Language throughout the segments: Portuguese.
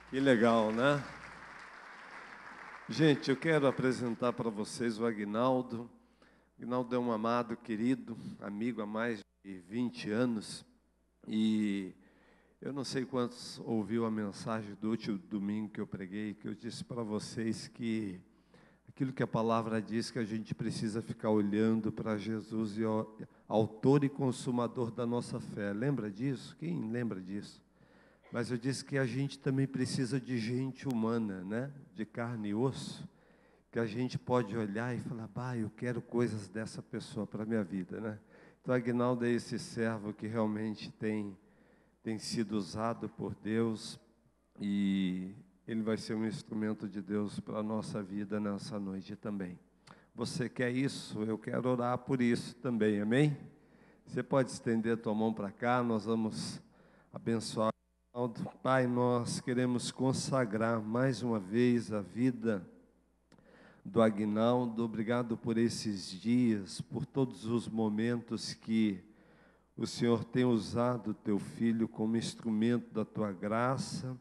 Que legal, né? Gente, eu quero apresentar para vocês o Aguinaldo. O Aguinaldo é um amado, querido, amigo há mais de 20 anos. E eu não sei quantos ouviu a mensagem do último domingo que eu preguei, que eu disse para vocês que aquilo que a palavra diz, que a gente precisa ficar olhando para Jesus, e autor e consumador da nossa fé. Lembra disso? Quem lembra disso? Mas eu disse que a gente também precisa de gente humana, né? De carne e osso, que a gente pode olhar e falar, eu quero coisas dessa pessoa para a minha vida, né? Então, Aguinaldo é esse servo que realmente tem sido usado por Deus, e ele vai ser um instrumento de Deus para a nossa vida nessa noite também. Você quer isso? Eu quero orar por isso também, amém? Você pode estender a tua mão para cá, nós vamos abençoar. Pai, nós queremos consagrar mais uma vez a vida do Aguinaldo. Obrigado por esses dias, por todos os momentos que o Senhor tem usado o teu filho como instrumento da tua graça.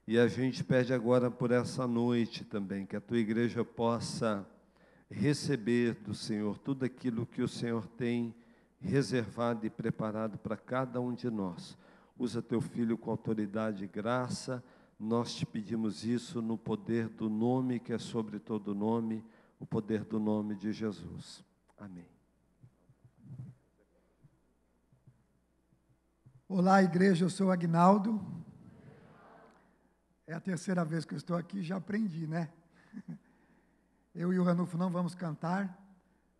E a gente pede agora por essa noite também, que a tua igreja possa receber do Senhor tudo aquilo que o Senhor tem reservado e preparado para cada um de nós. Usa teu filho com autoridade e graça. Nós te pedimos isso no poder do nome que é sobre todo nome, o poder do nome de Jesus. Amém. Olá, igreja, eu sou o Aguinaldo. É a terceira vez que eu estou aqui, já aprendi, né? Eu e o Ranulfo não vamos cantar,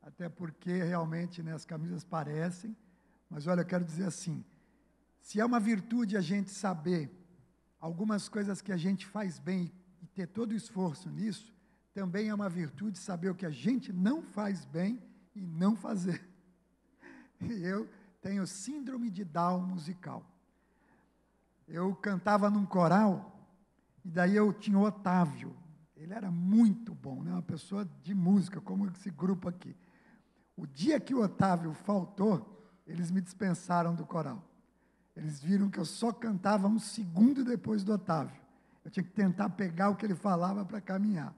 até porque realmente, né, as camisas parecem, mas olha, eu quero dizer assim, se é uma virtude a gente saber algumas coisas que a gente faz bem e ter todo o esforço nisso, também é uma virtude saber o que a gente não faz bem e não fazer. E eu tenho síndrome de Down musical. Eu cantava num coral, e daí eu tinha o Otávio. Ele era muito bom, né? Uma pessoa de música, como esse grupo aqui. O dia que o Otávio faltou, eles me dispensaram do coral. Eles viram que eu só cantava um segundo depois do Otávio. Eu tinha que tentar pegar o que ele falava para caminhar.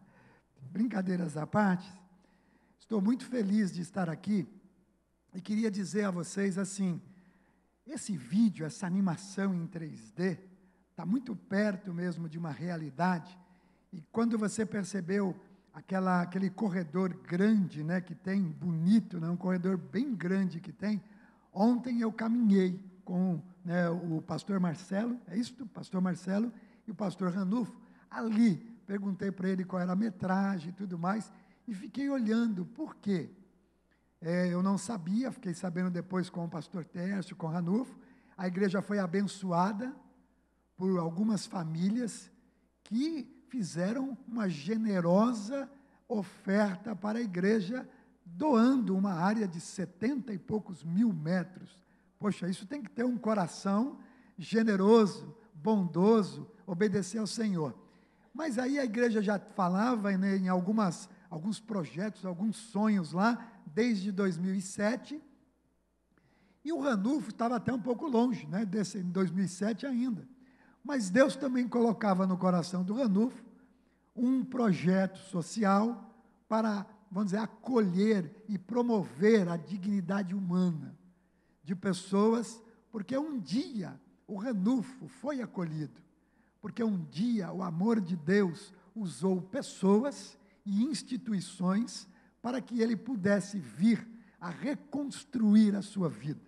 Brincadeiras à parte, estou muito feliz de estar aqui e queria dizer a vocês assim, esse vídeo, essa animação em 3D, está muito perto mesmo de uma realidade. E quando você percebeu aquele corredor grande, né, que tem, bonito, né, um corredor bem grande que tem, ontem eu caminhei com, né, o pastor Marcelo, é isso? O pastor Marcelo e o pastor Ranulfo, ali, perguntei para ele qual era a metragem e tudo mais, e fiquei olhando, por quê? Eu não sabia, fiquei sabendo depois com o pastor Tércio, com o Ranulfo, a igreja foi abençoada por algumas famílias que fizeram uma generosa oferta para a igreja, doando uma área de 70 e poucos mil metros. Poxa, isso tem que ter um coração generoso, bondoso, obedecer ao Senhor. Mas aí a igreja já falava, né, em alguns projetos, alguns sonhos lá, desde 2007, e o Ranulfo estava até um pouco longe, né, em 2007 ainda. Mas Deus também colocava no coração do Ranulfo um projeto social para, vamos dizer, acolher e promover a dignidade humana de pessoas, porque um dia o Ranulfo foi acolhido, porque um dia o amor de Deus usou pessoas e instituições para que ele pudesse vir a reconstruir a sua vida.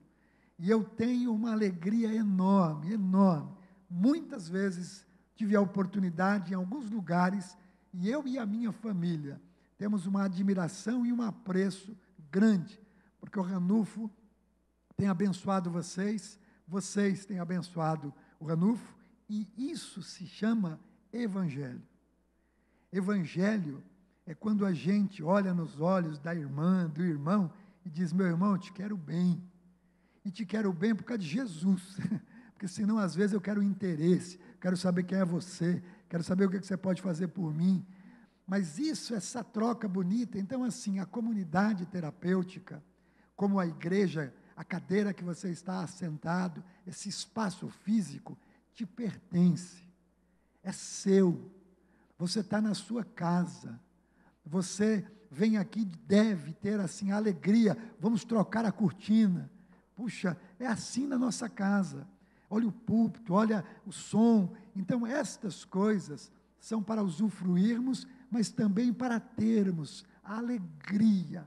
E eu tenho uma alegria enorme, enorme. Muitas vezes tive a oportunidade em alguns lugares, e eu e a minha família temos uma admiração e um apreço grande, porque o Ranulfo tem abençoado vocês, vocês têm abençoado o Ranulfo, e isso se chama evangelho. Evangelho é quando a gente olha nos olhos da irmã, do irmão, e diz, meu irmão, eu te quero bem, e te quero bem por causa de Jesus, porque senão às vezes eu quero interesse, quero saber quem é você, quero saber o que você pode fazer por mim, mas isso, essa troca bonita, então assim, a comunidade terapêutica, como a igreja, a cadeira que você está assentado, esse espaço físico, te pertence, é seu. Você está na sua casa. Você vem aqui, deve ter assim alegria. Vamos trocar a cortina. Puxa, é assim na nossa casa. Olha o púlpito, olha o som. Então, estas coisas são para usufruirmos, mas também para termos a alegria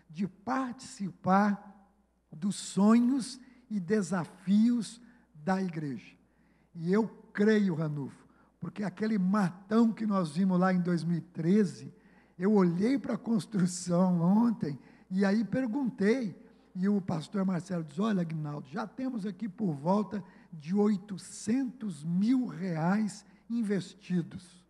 de participar dos sonhos e desafios da igreja. E eu creio, Ranulfo, porque aquele matão que nós vimos lá em 2013, eu olhei para a construção ontem, e aí perguntei, e o pastor Marcelo diz, olha, Aguinaldo, já temos aqui por volta de R$800 mil investidos.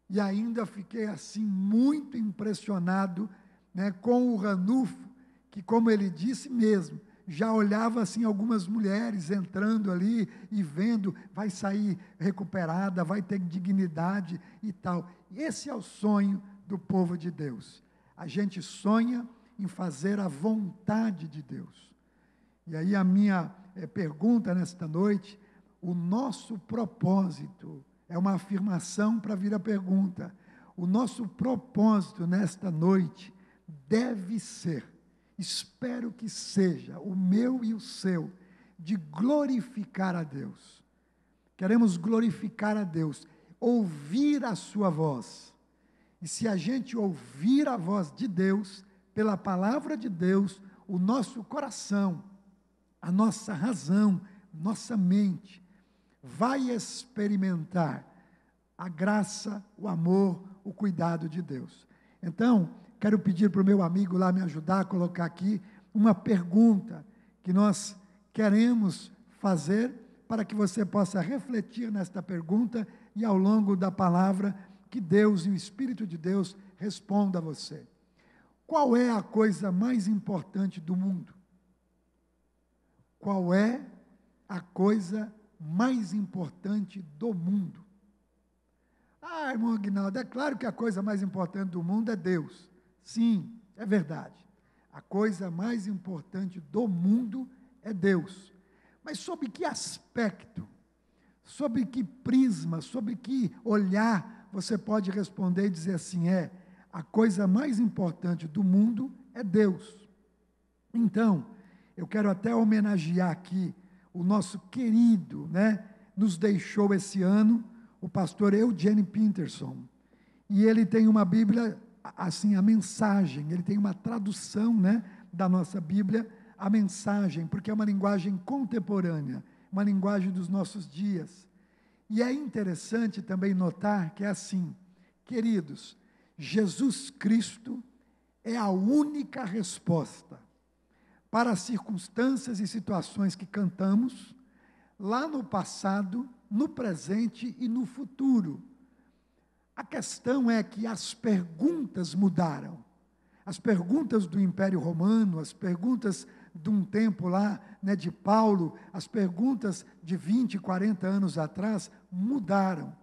E ainda fiquei assim muito impressionado, né, com o Ranulfo, que como ele disse mesmo, já olhava assim algumas mulheres entrando ali e vendo, vai sair recuperada, vai ter dignidade e tal. Esse é o sonho do povo de Deus. A gente sonha em fazer a vontade de Deus. E aí a minha pergunta nesta noite, o nosso propósito, é uma afirmação para vir a pergunta, o nosso propósito nesta noite deve ser, espero que seja, o meu e o seu, de glorificar a Deus. Queremos glorificar a Deus, ouvir a sua voz. E se a gente ouvir a voz de Deus, pela palavra de Deus, o nosso coração, a nossa razão, nossa mente, vai experimentar a graça, o amor, o cuidado de Deus. Então, quero pedir para o meu amigo lá me ajudar a colocar aqui uma pergunta que nós queremos fazer para que você possa refletir nesta pergunta e ao longo da palavra que Deus e o Espírito de Deus responda a você. Qual é a coisa mais importante do mundo? Qual é a coisa mais importante do mundo? Ah, irmão Aguinaldo, é claro que a coisa mais importante do mundo é Deus. Sim, é verdade. A coisa mais importante do mundo é Deus. Mas sob que aspecto, sob que prisma, sob que olhar, você pode responder e dizer assim, a coisa mais importante do mundo é Deus. Então, eu quero até homenagear aqui o nosso querido, nos deixou esse ano, o pastor Eugene Peterson. E ele tem uma Bíblia, assim, a mensagem, ele tem uma tradução, da nossa Bíblia, a mensagem, porque é uma linguagem contemporânea, uma linguagem dos nossos dias. E é interessante também notar que é assim, queridos, Jesus Cristo é a única resposta para as circunstâncias e situações que cantamos, lá no passado, no presente e no futuro. A questão é que as perguntas mudaram. As perguntas do Império Romano, as perguntas de um tempo lá, de Paulo, as perguntas de 20, 40 anos atrás, mudaram.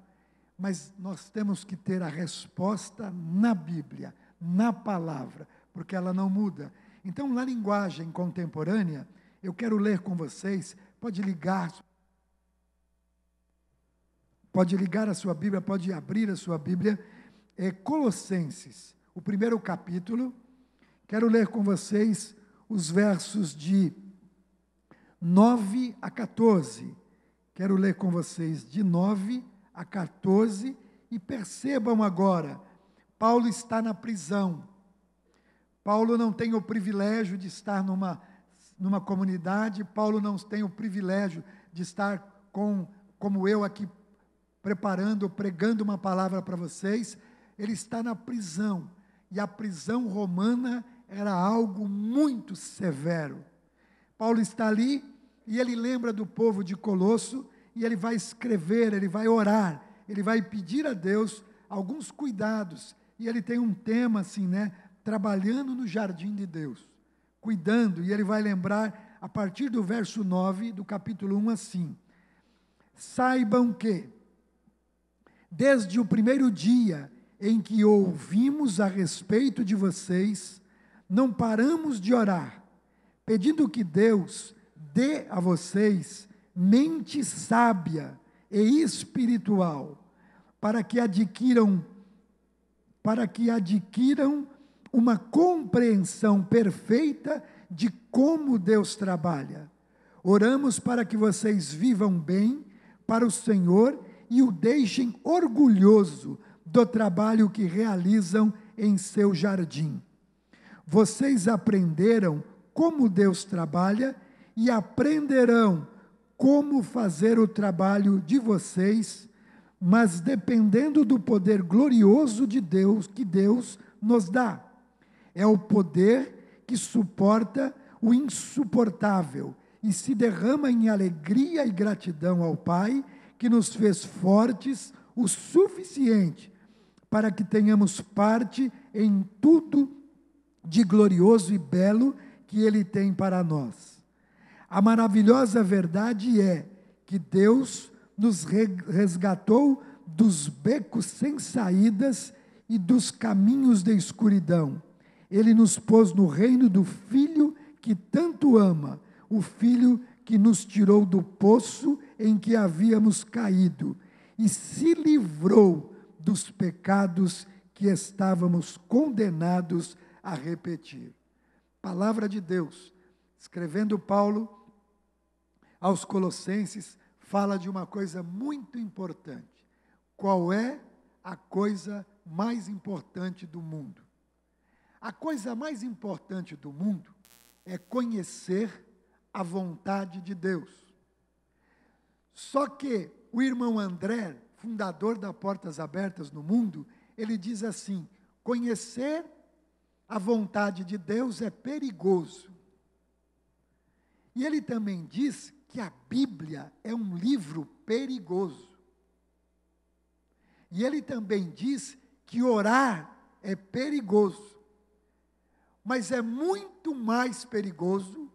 Mas nós temos que ter a resposta na Bíblia, na palavra, porque ela não muda. Então, na linguagem contemporânea, eu quero ler com vocês, pode ligar a sua Bíblia, pode abrir a sua Bíblia, Colossenses, o primeiro capítulo, quero ler com vocês os versos de 9 a 14, quero ler com vocês de 9 a 14, e percebam agora, Paulo está na prisão, Paulo não tem o privilégio de estar numa comunidade, Paulo não tem o privilégio de estar como eu aqui, preparando, pregando uma palavra para vocês, ele está na prisão, e a prisão romana era algo muito severo. Paulo está ali, e ele lembra do povo de Colosso, e ele vai escrever, ele vai orar, ele vai pedir a Deus alguns cuidados, e ele tem um tema assim, trabalhando no jardim de Deus, cuidando, e ele vai lembrar, a partir do verso 9, do capítulo 1, assim, saibam que, desde o primeiro dia em que ouvimos a respeito de vocês, não paramos de orar, pedindo que Deus dê a vocês mente sábia e espiritual, para que adquiram uma compreensão perfeita de como Deus trabalha. Oramos para que vocês vivam bem para o Senhor e o deixem orgulhoso do trabalho que realizam em seu jardim. Vocês aprenderam como Deus trabalha e aprenderão como fazer o trabalho de vocês, mas dependendo do poder glorioso de Deus, que Deus nos dá. É o poder que suporta o insuportável e se derrama em alegria e gratidão ao Pai, que nos fez fortes o suficiente para que tenhamos parte em tudo de glorioso e belo que Ele tem para nós. A maravilhosa verdade é que Deus nos resgatou dos becos sem saídas e dos caminhos de escuridão. Ele nos pôs no reino do Filho que tanto ama, o Filho que nos tirou do poço em que havíamos caído e se livrou dos pecados que estávamos condenados a repetir. Palavra de Deus, escrevendo Paulo aos Colossenses, fala de uma coisa muito importante. Qual é a coisa mais importante do mundo? A coisa mais importante do mundo é conhecer a vontade de Deus. Só que o irmão André, fundador da Portas Abertas no Mundo, ele diz assim: conhecer a vontade de Deus é perigoso. E ele também diz que a Bíblia é um livro perigoso. E ele também diz que orar é perigoso. Mas é muito mais perigoso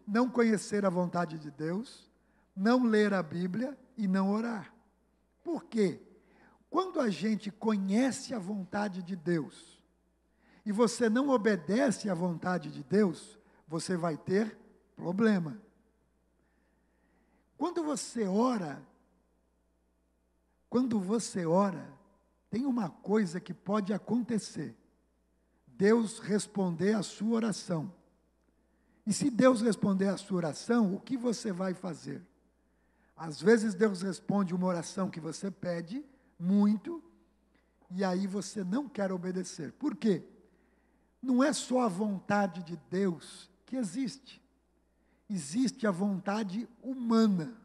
não conhecer a vontade de Deus, não ler a Bíblia e não orar. Por quê? Quando a gente conhece a vontade de Deus e você não obedece à vontade de Deus, você vai ter problema. Quando você ora, tem uma coisa que pode acontecer: Deus responder a sua oração. E se Deus responder a sua oração, o que você vai fazer? Às vezes Deus responde uma oração que você pede muito, e aí você não quer obedecer. Por quê? Não é só a vontade de Deus que existe. Existe a vontade humana.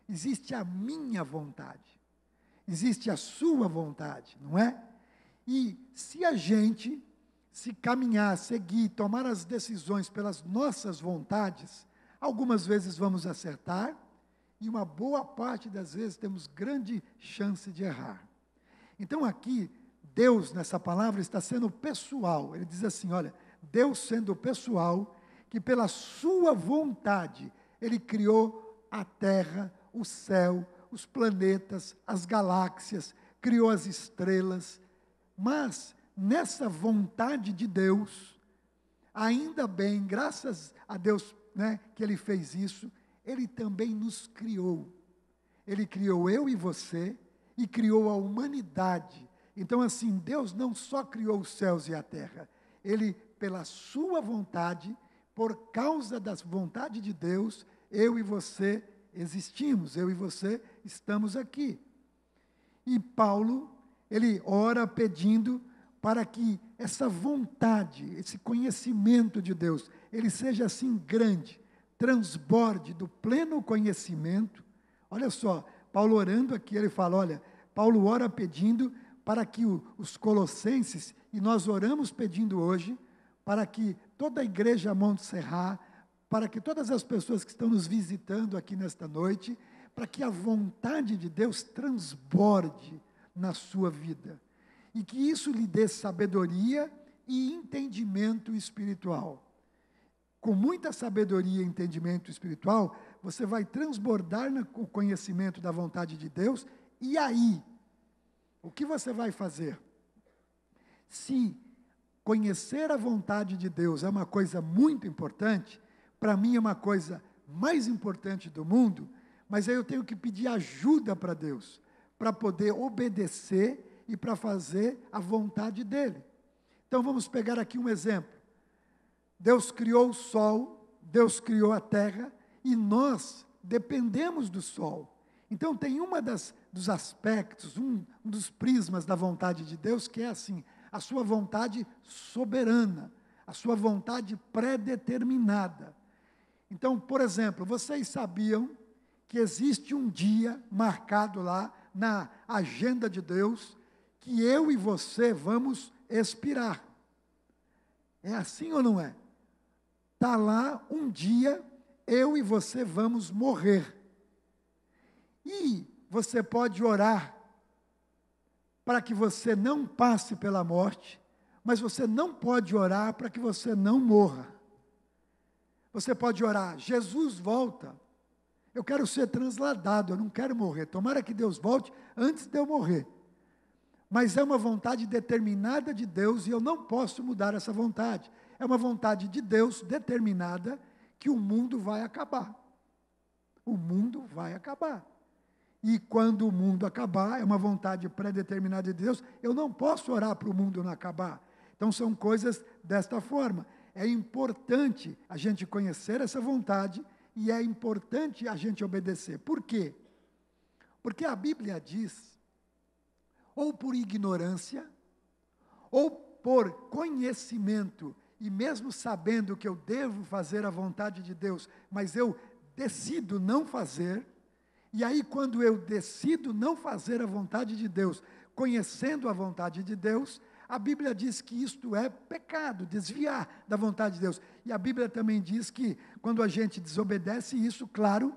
Existe a minha vontade. Existe a sua vontade, não é? E se a gente caminhar, seguir, tomar as decisões pelas nossas vontades, algumas vezes vamos acertar, e uma boa parte das vezes temos grande chance de errar. Então aqui, Deus nessa palavra está sendo pessoal. Ele diz assim, olha, Deus sendo pessoal, que pela sua vontade, Ele criou a terra, o céu, os planetas, as galáxias, criou as estrelas, mas nessa vontade de Deus, ainda bem, graças a Deus, né, que Ele fez isso, Ele também nos criou. Ele criou eu e você, e criou a humanidade. Então assim, Deus não só criou os céus e a terra, Ele, pela sua vontade, por causa da vontade de Deus, eu e você existimos, eu e você estamos aqui. E Paulo, ele ora pedindo para que essa vontade, esse conhecimento de Deus, ele seja assim grande, transborde do pleno conhecimento. Olha só, Paulo orando aqui, ele fala, olha, Paulo ora pedindo para que os colossenses, e nós oramos pedindo hoje, para que toda a igreja Montserrat, para que todas as pessoas que estão nos visitando aqui nesta noite, para que a vontade de Deus transborde na sua vida. E que isso lhe dê sabedoria e entendimento espiritual. Com muita sabedoria e entendimento espiritual, você vai transbordar no conhecimento da vontade de Deus. E aí, o que você vai fazer? Se conhecer a vontade de Deus é uma coisa muito importante, para mim é uma coisa mais importante do mundo, mas aí eu tenho que pedir ajuda para Deus, para poder obedecer e para fazer a vontade dEle. Então vamos pegar aqui um exemplo. Deus criou o sol, Deus criou a terra, e nós dependemos do sol. Então tem dos aspectos, um dos prismas da vontade de Deus, que é assim, a sua vontade soberana, a sua vontade pré-determinada. Então, por exemplo, vocês sabiam que existe um dia marcado lá na agenda de Deus, que eu e você vamos expirar. É assim ou não é? Está lá um dia, eu e você vamos morrer. E você pode orar para que você não passe pela morte, mas você não pode orar para que você não morra. Você pode orar, Jesus volta, eu quero ser transladado, eu não quero morrer, tomara que Deus volte antes de eu morrer. Mas é uma vontade determinada de Deus e eu não posso mudar essa vontade. É uma vontade de Deus determinada que o mundo vai acabar. O mundo vai acabar. E quando o mundo acabar, é uma vontade pré-determinada de Deus, eu não posso orar para o mundo não acabar. Então são coisas desta forma. É importante a gente conhecer essa vontade e é importante a gente obedecer. Por quê? Porque a Bíblia diz, ou por ignorância, ou por conhecimento, e mesmo sabendo que eu devo fazer a vontade de Deus, mas eu decido não fazer, e aí quando eu decido não fazer a vontade de Deus, conhecendo a vontade de Deus, a Bíblia diz que isto é pecado, desviar da vontade de Deus. E a Bíblia também diz que quando a gente desobedece isso, claro,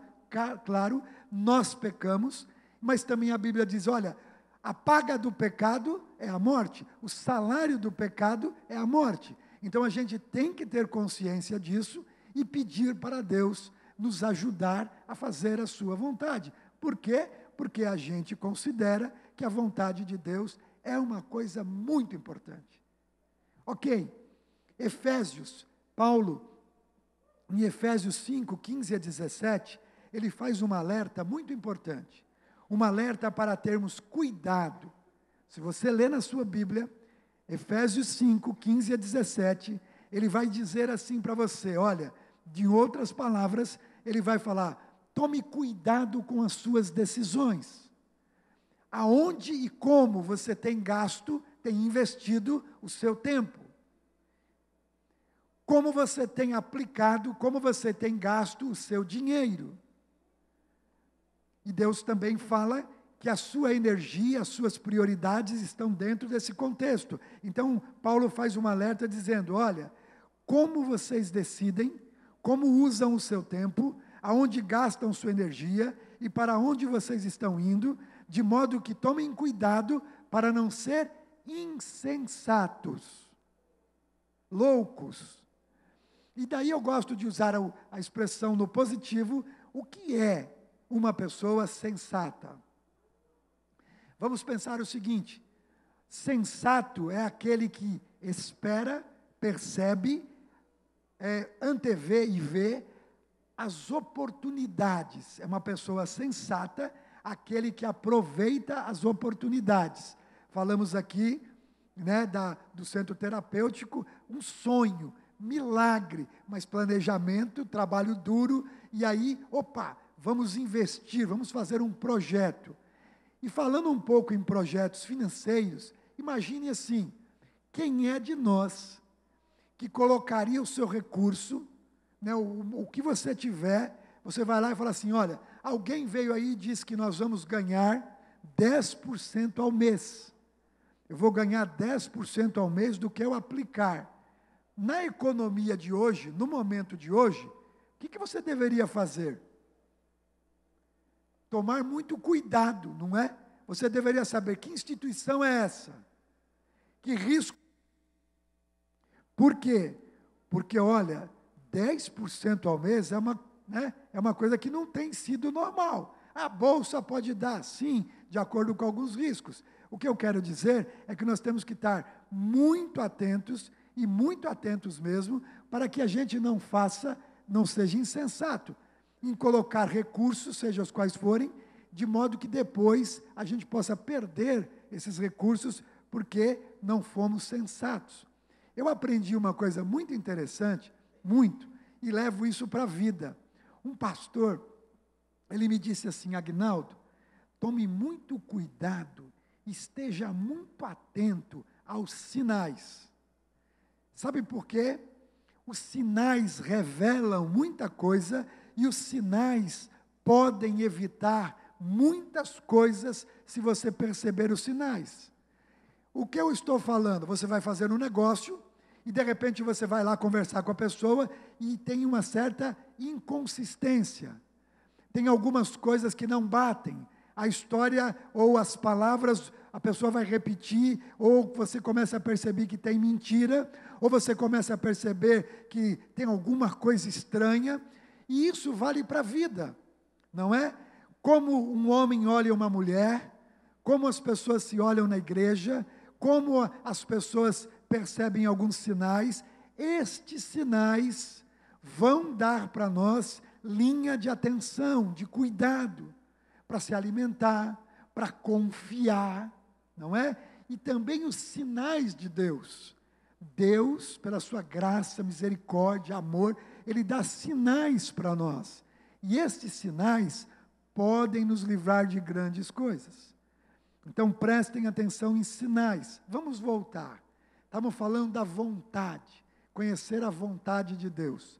nós pecamos, mas também a Bíblia diz, olha, a paga do pecado é a morte, o salário do pecado é a morte. Então a gente tem que ter consciência disso e pedir para Deus nos ajudar a fazer a sua vontade. Por quê? Porque a gente considera que a vontade de Deus é uma coisa muito importante. Ok, Efésios, Paulo, em Efésios 5, 15 a 17, ele faz um alerta muito importante. Um alerta para termos cuidado. Se você ler na sua Bíblia, Efésios 5, 15 a 17, ele vai dizer assim para você, olha, de outras palavras, ele vai falar, tome cuidado com as suas decisões. Aonde e como você tem gasto, tem investido o seu tempo. Como você tem aplicado, como você tem gasto o seu dinheiro. E Deus também fala que a sua energia, as suas prioridades estão dentro desse contexto. Então, Paulo faz um alerta dizendo, olha, como vocês decidem, como usam o seu tempo, aonde gastam sua energia e para onde vocês estão indo, de modo que tomem cuidado para não ser insensatos, loucos. E daí eu gosto de usar a expressão no positivo, o que é uma pessoa sensata? Vamos pensar o seguinte, sensato é aquele que espera, percebe, antevê e vê as oportunidades. É uma pessoa sensata, aquele que aproveita as oportunidades. Falamos aqui, né, do centro terapêutico, um sonho, milagre, mas planejamento, trabalho duro, e aí, vamos investir, vamos fazer um projeto. E falando um pouco em projetos financeiros, imagine assim, quem é de nós que colocaria o seu recurso, né, o que você tiver, você vai lá e fala assim, olha, alguém veio aí e disse que nós vamos ganhar 10% ao mês. Eu vou ganhar 10% ao mês do que eu aplicar. Na economia de hoje, no momento de hoje, o que você deveria fazer? Tomar muito cuidado, não é? Você deveria saber que instituição é essa? Que risco? Por quê? Porque, olha, 10% ao mês é uma coisa que não tem sido normal. A Bolsa pode dar, sim, de acordo com alguns riscos. O que eu quero dizer é que nós temos que estar muito atentos, e muito atentos mesmo, para que a gente não seja insensato. em colocar recursos, seja os quais forem, de modo que depois a gente possa perder esses recursos porque não fomos sensatos. Eu aprendi uma coisa muito interessante, muito, e levo isso para a vida. Um pastor, ele me disse assim: Aguinaldo, tome muito cuidado, esteja muito atento aos sinais. Sabe por quê? Os sinais revelam muita coisa e os sinais podem evitar muitas coisas se você perceber os sinais. O que eu estou falando? Você vai fazer um negócio e de repente você vai lá conversar com a pessoa e tem uma certa inconsistência. Tem algumas coisas que não batem. A história ou as palavras, a pessoa vai repetir, ou você começa a perceber que tem mentira, ou você começa a perceber que tem alguma coisa estranha, e isso vale para a vida, não é? Como um homem olha uma mulher, como as pessoas se olham na igreja, como as pessoas percebem alguns sinais, estes sinais vão dar para nós linha de atenção, de cuidado, para se alimentar, para confiar, não é? E também os sinais de Deus. Deus, pela sua graça, misericórdia, amor, Ele dá sinais para nós. E estes sinais podem nos livrar de grandes coisas. Então, prestem atenção em sinais. Vamos voltar. Estamos falando da vontade, conhecer a vontade de Deus.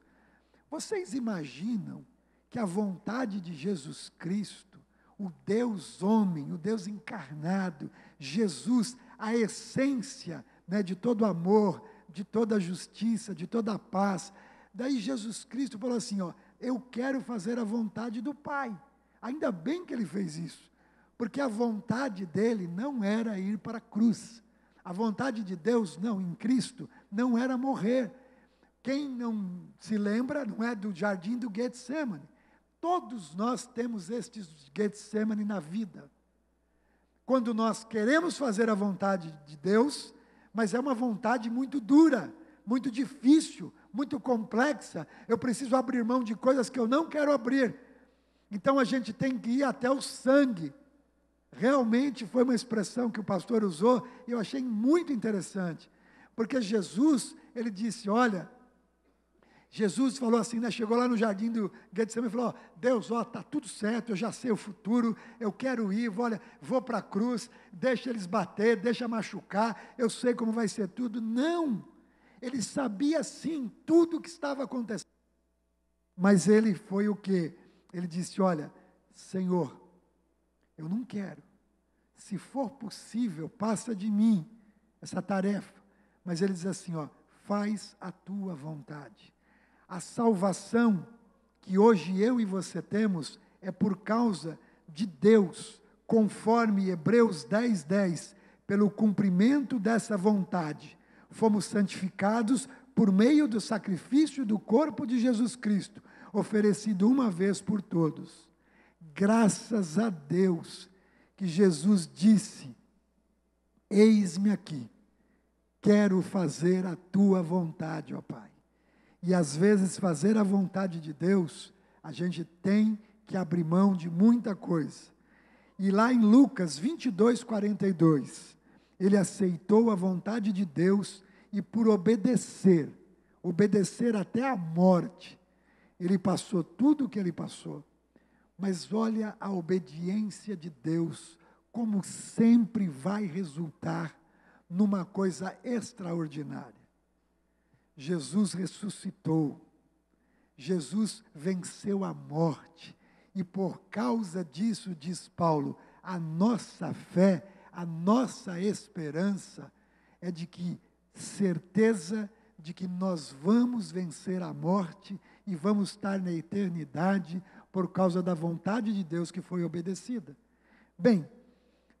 Vocês imaginam que a vontade de Jesus Cristo, o Deus homem, o Deus encarnado, Jesus, a essência, né, de todo amor, de toda justiça, de toda paz. Daí Jesus Cristo falou assim, ó, eu quero fazer a vontade do Pai. Ainda bem que Ele fez isso, porque a vontade dele não era ir para a cruz. A vontade de Deus, não, em Cristo, não era morrer. Quem não se lembra, não é, do jardim do Getsemane. Todos nós temos estes Getsemane na vida. Quando nós queremos fazer a vontade de Deus, mas é uma vontade muito dura, muito difícil, muito complexa. Eu preciso abrir mão de coisas que eu não quero abrir. Então a gente tem que ir até o sangue. Realmente foi uma expressão que o pastor usou e eu achei muito interessante. Porque Jesus, ele disse, olha, Jesus falou assim, né, chegou lá no jardim do Getsemane e falou, Deus, está tudo certo, eu já sei o futuro, eu quero ir, vou para a cruz, deixa eles bater, deixa machucar, eu sei como vai ser tudo. Não, ele sabia sim tudo o que estava acontecendo. Mas ele foi o quê? Ele disse, olha, Senhor, eu não quero, se for possível, passa de mim essa tarefa. Mas ele diz assim, ó, faz a tua vontade. A salvação que hoje eu e você temos é por causa de Deus, conforme Hebreus 10:10, pelo cumprimento dessa vontade, fomos santificados por meio do sacrifício do corpo de Jesus Cristo, oferecido uma vez por todos. Graças a Deus que Jesus disse, eis-me aqui, quero fazer a tua vontade, ó Pai. E às vezes fazer a vontade de Deus, a gente tem que abrir mão de muita coisa. E lá em Lucas 22:42, ele aceitou a vontade de Deus e por obedecer até a morte, ele passou tudo o que ele passou. Mas olha a obediência de Deus, como sempre vai resultar numa coisa extraordinária. Jesus ressuscitou, Jesus venceu a morte, e por causa disso, diz Paulo, a nossa fé, a nossa esperança é de que certeza de que nós vamos vencer a morte e vamos estar na eternidade por causa da vontade de Deus que foi obedecida. Bem,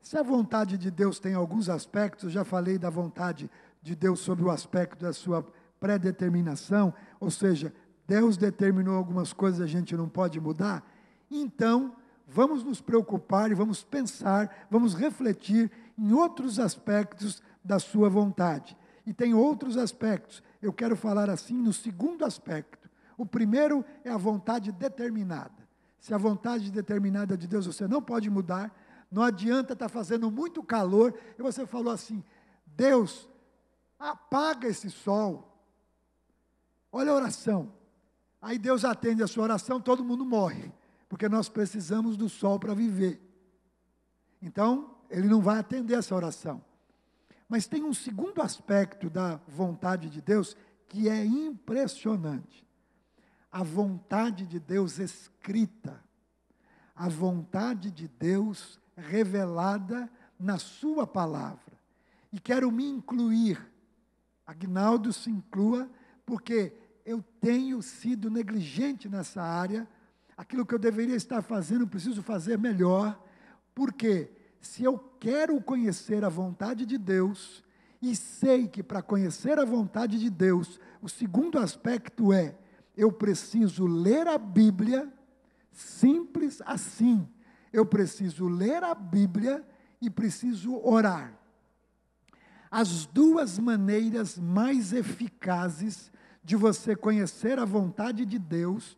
se a vontade de Deus tem alguns aspectos, eu já falei da vontade de Deus sobre o aspecto da sua predeterminação, ou seja, Deus determinou algumas coisas, a gente não pode mudar. Então, vamos nos preocupar e vamos pensar, vamos refletir em outros aspectos da sua vontade. E tem outros aspectos. Eu quero falar assim no segundo aspecto. O primeiro é a vontade determinada. Se a vontade determinada de Deus você não pode mudar, não adianta estar fazendo muito calor, e você falou assim, Deus, apaga esse sol. Olha a oração. Aí Deus atende a sua oração, todo mundo morre, porque nós precisamos do sol para viver. Então, Ele não vai atender essa oração. Mas tem um segundo aspecto da vontade de Deus, que é impressionante. A vontade de Deus escrita. A vontade de Deus revelada na sua palavra. E quero me incluir, Aguinaldo se inclua, porque eu tenho sido negligente nessa área, aquilo que eu deveria estar fazendo, preciso fazer melhor, porque se eu quero conhecer a vontade de Deus, e sei que para conhecer a vontade de Deus, o segundo aspecto é, eu preciso ler a Bíblia, simples assim, eu preciso ler a Bíblia e preciso orar. As duas maneiras mais eficazes de você conhecer a vontade de Deus,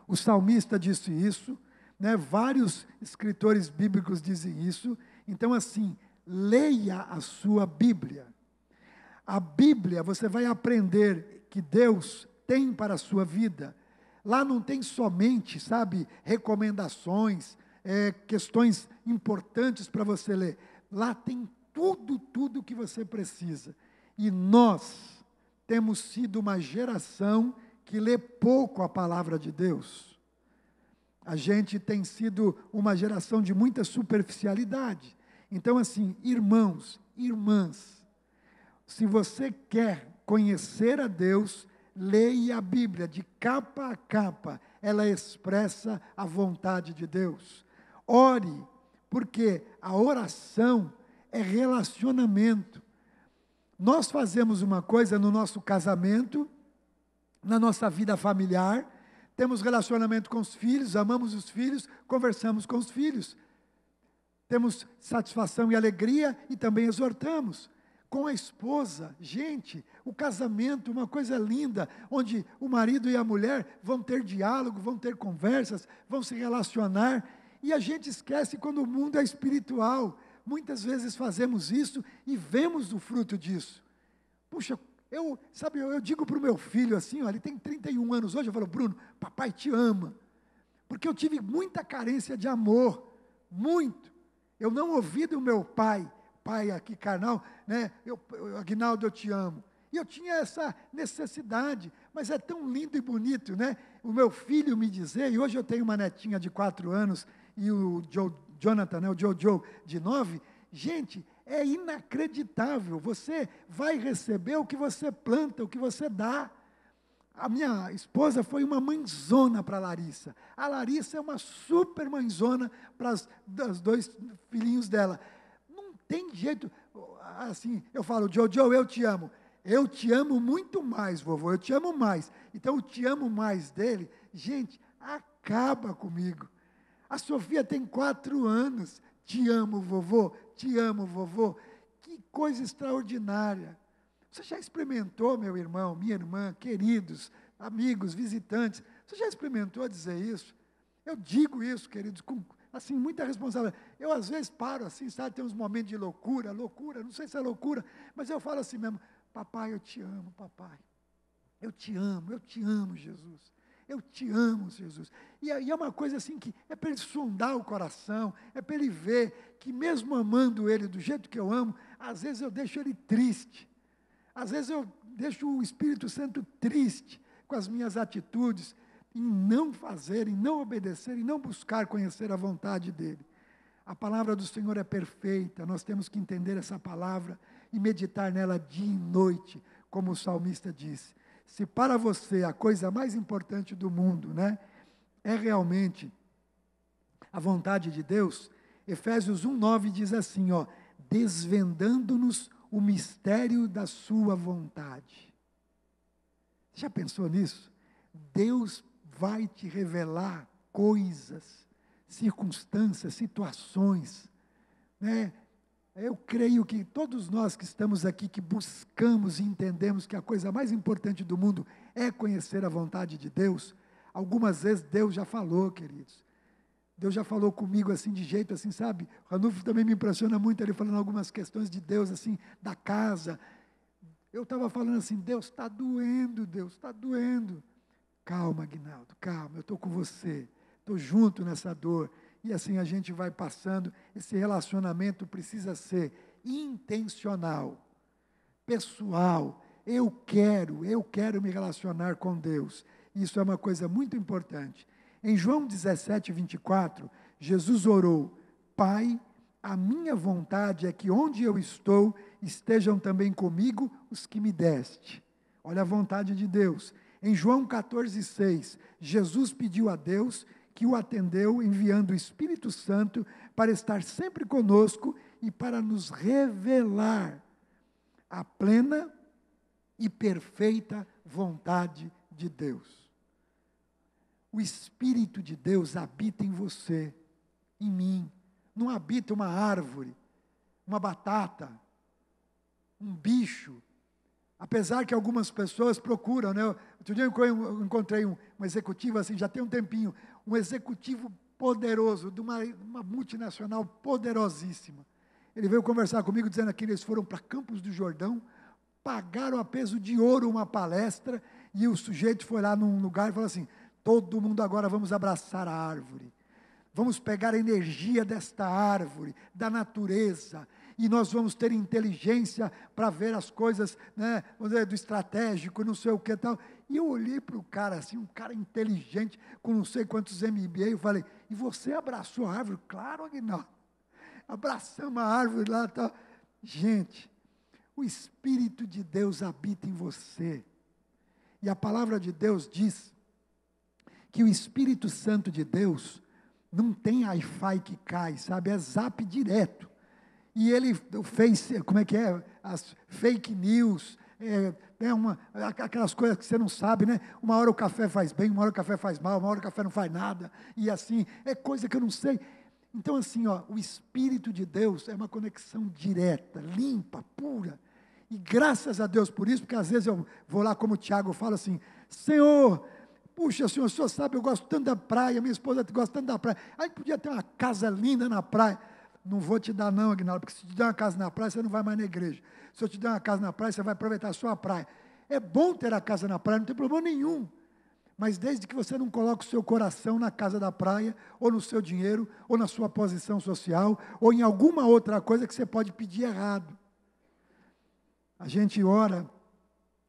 o salmista disse isso, né? Vários escritores bíblicos dizem isso, então assim, leia a sua Bíblia. A Bíblia, você vai aprender que Deus tem para a sua vida. Lá não tem somente, sabe, recomendações, questões importantes para você ler. Lá tem tudo que você precisa. E nós temos sido uma geração que lê pouco a palavra de Deus. A gente tem sido uma geração de muita superficialidade. Então, assim, irmãos, irmãs, se você quer conhecer a Deus, leia a Bíblia de capa a capa, ela expressa a vontade de Deus. Ore, porque a oração é relacionamento. Nós fazemos uma coisa no nosso casamento, na nossa vida familiar, temos relacionamento com os filhos, amamos os filhos, conversamos com os filhos. Temos satisfação e alegria e também exortamos. Com a esposa, gente, o casamento, uma coisa linda, onde o marido e a mulher vão ter diálogo, vão ter conversas, vão se relacionar, e a gente esquece quando o mundo é espiritual. Muitas vezes fazemos isso e vemos o fruto disso. Puxa, eu digo para o meu filho assim, ó, ele tem 31 anos hoje, eu falo, Bruno, papai te ama, porque eu tive muita carência de amor, muito. Eu não ouvi do meu pai aqui carnal, né, Aguinaldo, eu te amo. E eu tinha essa necessidade, mas é tão lindo e bonito, né? O meu filho me dizer, e hoje eu tenho uma netinha de 4 anos, e o Jonathan, né, o Jojo, de 9, gente, é inacreditável, você vai receber o que você planta, o que você dá. A minha esposa foi uma mãezona para a Larissa. A Larissa é uma super mãezona para os 2 filhinhos dela. Não tem jeito, assim, eu falo, Jojo, eu te amo. Eu te amo muito mais, vovô, eu te amo mais. Então, o te amo mais dele, gente, acaba comigo. A Sofia tem 4 anos. Te amo, vovô, te amo, vovô. Que coisa extraordinária. Você já experimentou, meu irmão, minha irmã, queridos, amigos, visitantes, você já experimentou dizer isso? Eu digo isso, queridos, com assim, muita responsabilidade. Eu, às vezes, paro assim, sabe, tem uns momentos de loucura, não sei se é loucura, mas eu falo assim mesmo, papai, eu te amo, papai. Eu te amo, Jesus. Eu te amo, Jesus. E é uma coisa assim que é para ele sondar o coração, é para ele ver que mesmo amando ele do jeito que eu amo, às vezes eu deixo ele triste. Às vezes eu deixo o Espírito Santo triste com as minhas atitudes, em não fazer, em não obedecer, em não buscar conhecer a vontade dele. A palavra do Senhor é perfeita, nós temos que entender essa palavra e meditar nela dia e noite, como o salmista disse. Se para você a coisa mais importante do mundo, né, é realmente a vontade de Deus, Efésios 1:9 diz assim, ó, desvendando-nos o mistério da sua vontade. Já pensou nisso? Deus vai te revelar coisas, circunstâncias, situações, né, Eu creio que todos nós que estamos aqui, que buscamos e entendemos que a coisa mais importante do mundo é conhecer a vontade de Deus, algumas vezes Deus já falou, queridos. Deus já falou comigo assim, de jeito assim, sabe? O Ranulfo também me impressiona muito, ele falando algumas questões de Deus, assim, da casa. Eu estava falando assim, Deus está doendo, Deus está doendo. Calma, Aguinaldo, calma, eu estou com você, estou junto nessa dor. E assim a gente vai passando, esse relacionamento precisa ser intencional, pessoal. Eu quero me relacionar com Deus. Isso é uma coisa muito importante. Em João 17, 24, Jesus orou: Pai, a minha vontade é que onde eu estou, estejam também comigo os que me deste. Olha a vontade de Deus. Em João 14, 6, Jesus pediu a Deus, que o atendeu, enviando o Espírito Santo para estar sempre conosco e para nos revelar a plena e perfeita vontade de Deus. O Espírito de Deus habita em você, em mim. Não habita uma árvore, uma batata, um bicho. Apesar que algumas pessoas procuram, né? Outro dia eu encontrei um executivo, assim, já tem um tempinho, um executivo poderoso, de uma multinacional poderosíssima. Ele veio conversar comigo, dizendo que eles foram para Campos do Jordão, pagaram a peso de ouro uma palestra, e o sujeito foi lá num lugar e falou assim: todo mundo agora vamos abraçar a árvore. Vamos pegar a energia desta árvore, da natureza, e nós vamos ter inteligência para ver as coisas, né, vamos dizer, do estratégico, não sei o que tal. E eu olhei para o cara assim, um cara inteligente, com não sei quantos MBA, eu falei: e você abraçou a árvore? Claro que não. Abraçamos a árvore lá e tal. Gente, o Espírito de Deus habita em você. E a palavra de Deus diz que o Espírito Santo de Deus não tem Wi-Fi que cai, sabe? É zap direto. E ele fez, como é que é? As fake news, aquelas coisas que você não sabe, né? Uma hora o café faz bem, uma hora o café faz mal, uma hora o café não faz nada, e assim, é coisa que eu não sei. Então assim, ó, o Espírito de Deus é uma conexão direta, limpa, pura. E graças a Deus por isso, porque às vezes eu vou lá como o Tiago fala assim: Senhor, puxa, senhor, o senhor sabe, eu gosto tanto da praia, minha esposa gosta tanto da praia, aí podia ter uma casa linda na praia. Não vou te dar não, Aguinaldo, porque se te der uma casa na praia, você não vai mais na igreja. Se eu te der uma casa na praia, você vai aproveitar a sua praia. É bom ter a casa na praia, não tem problema nenhum. Mas desde que você não coloque o seu coração na casa da praia, ou no seu dinheiro, ou na sua posição social, ou em alguma outra coisa que você pode pedir errado. A gente ora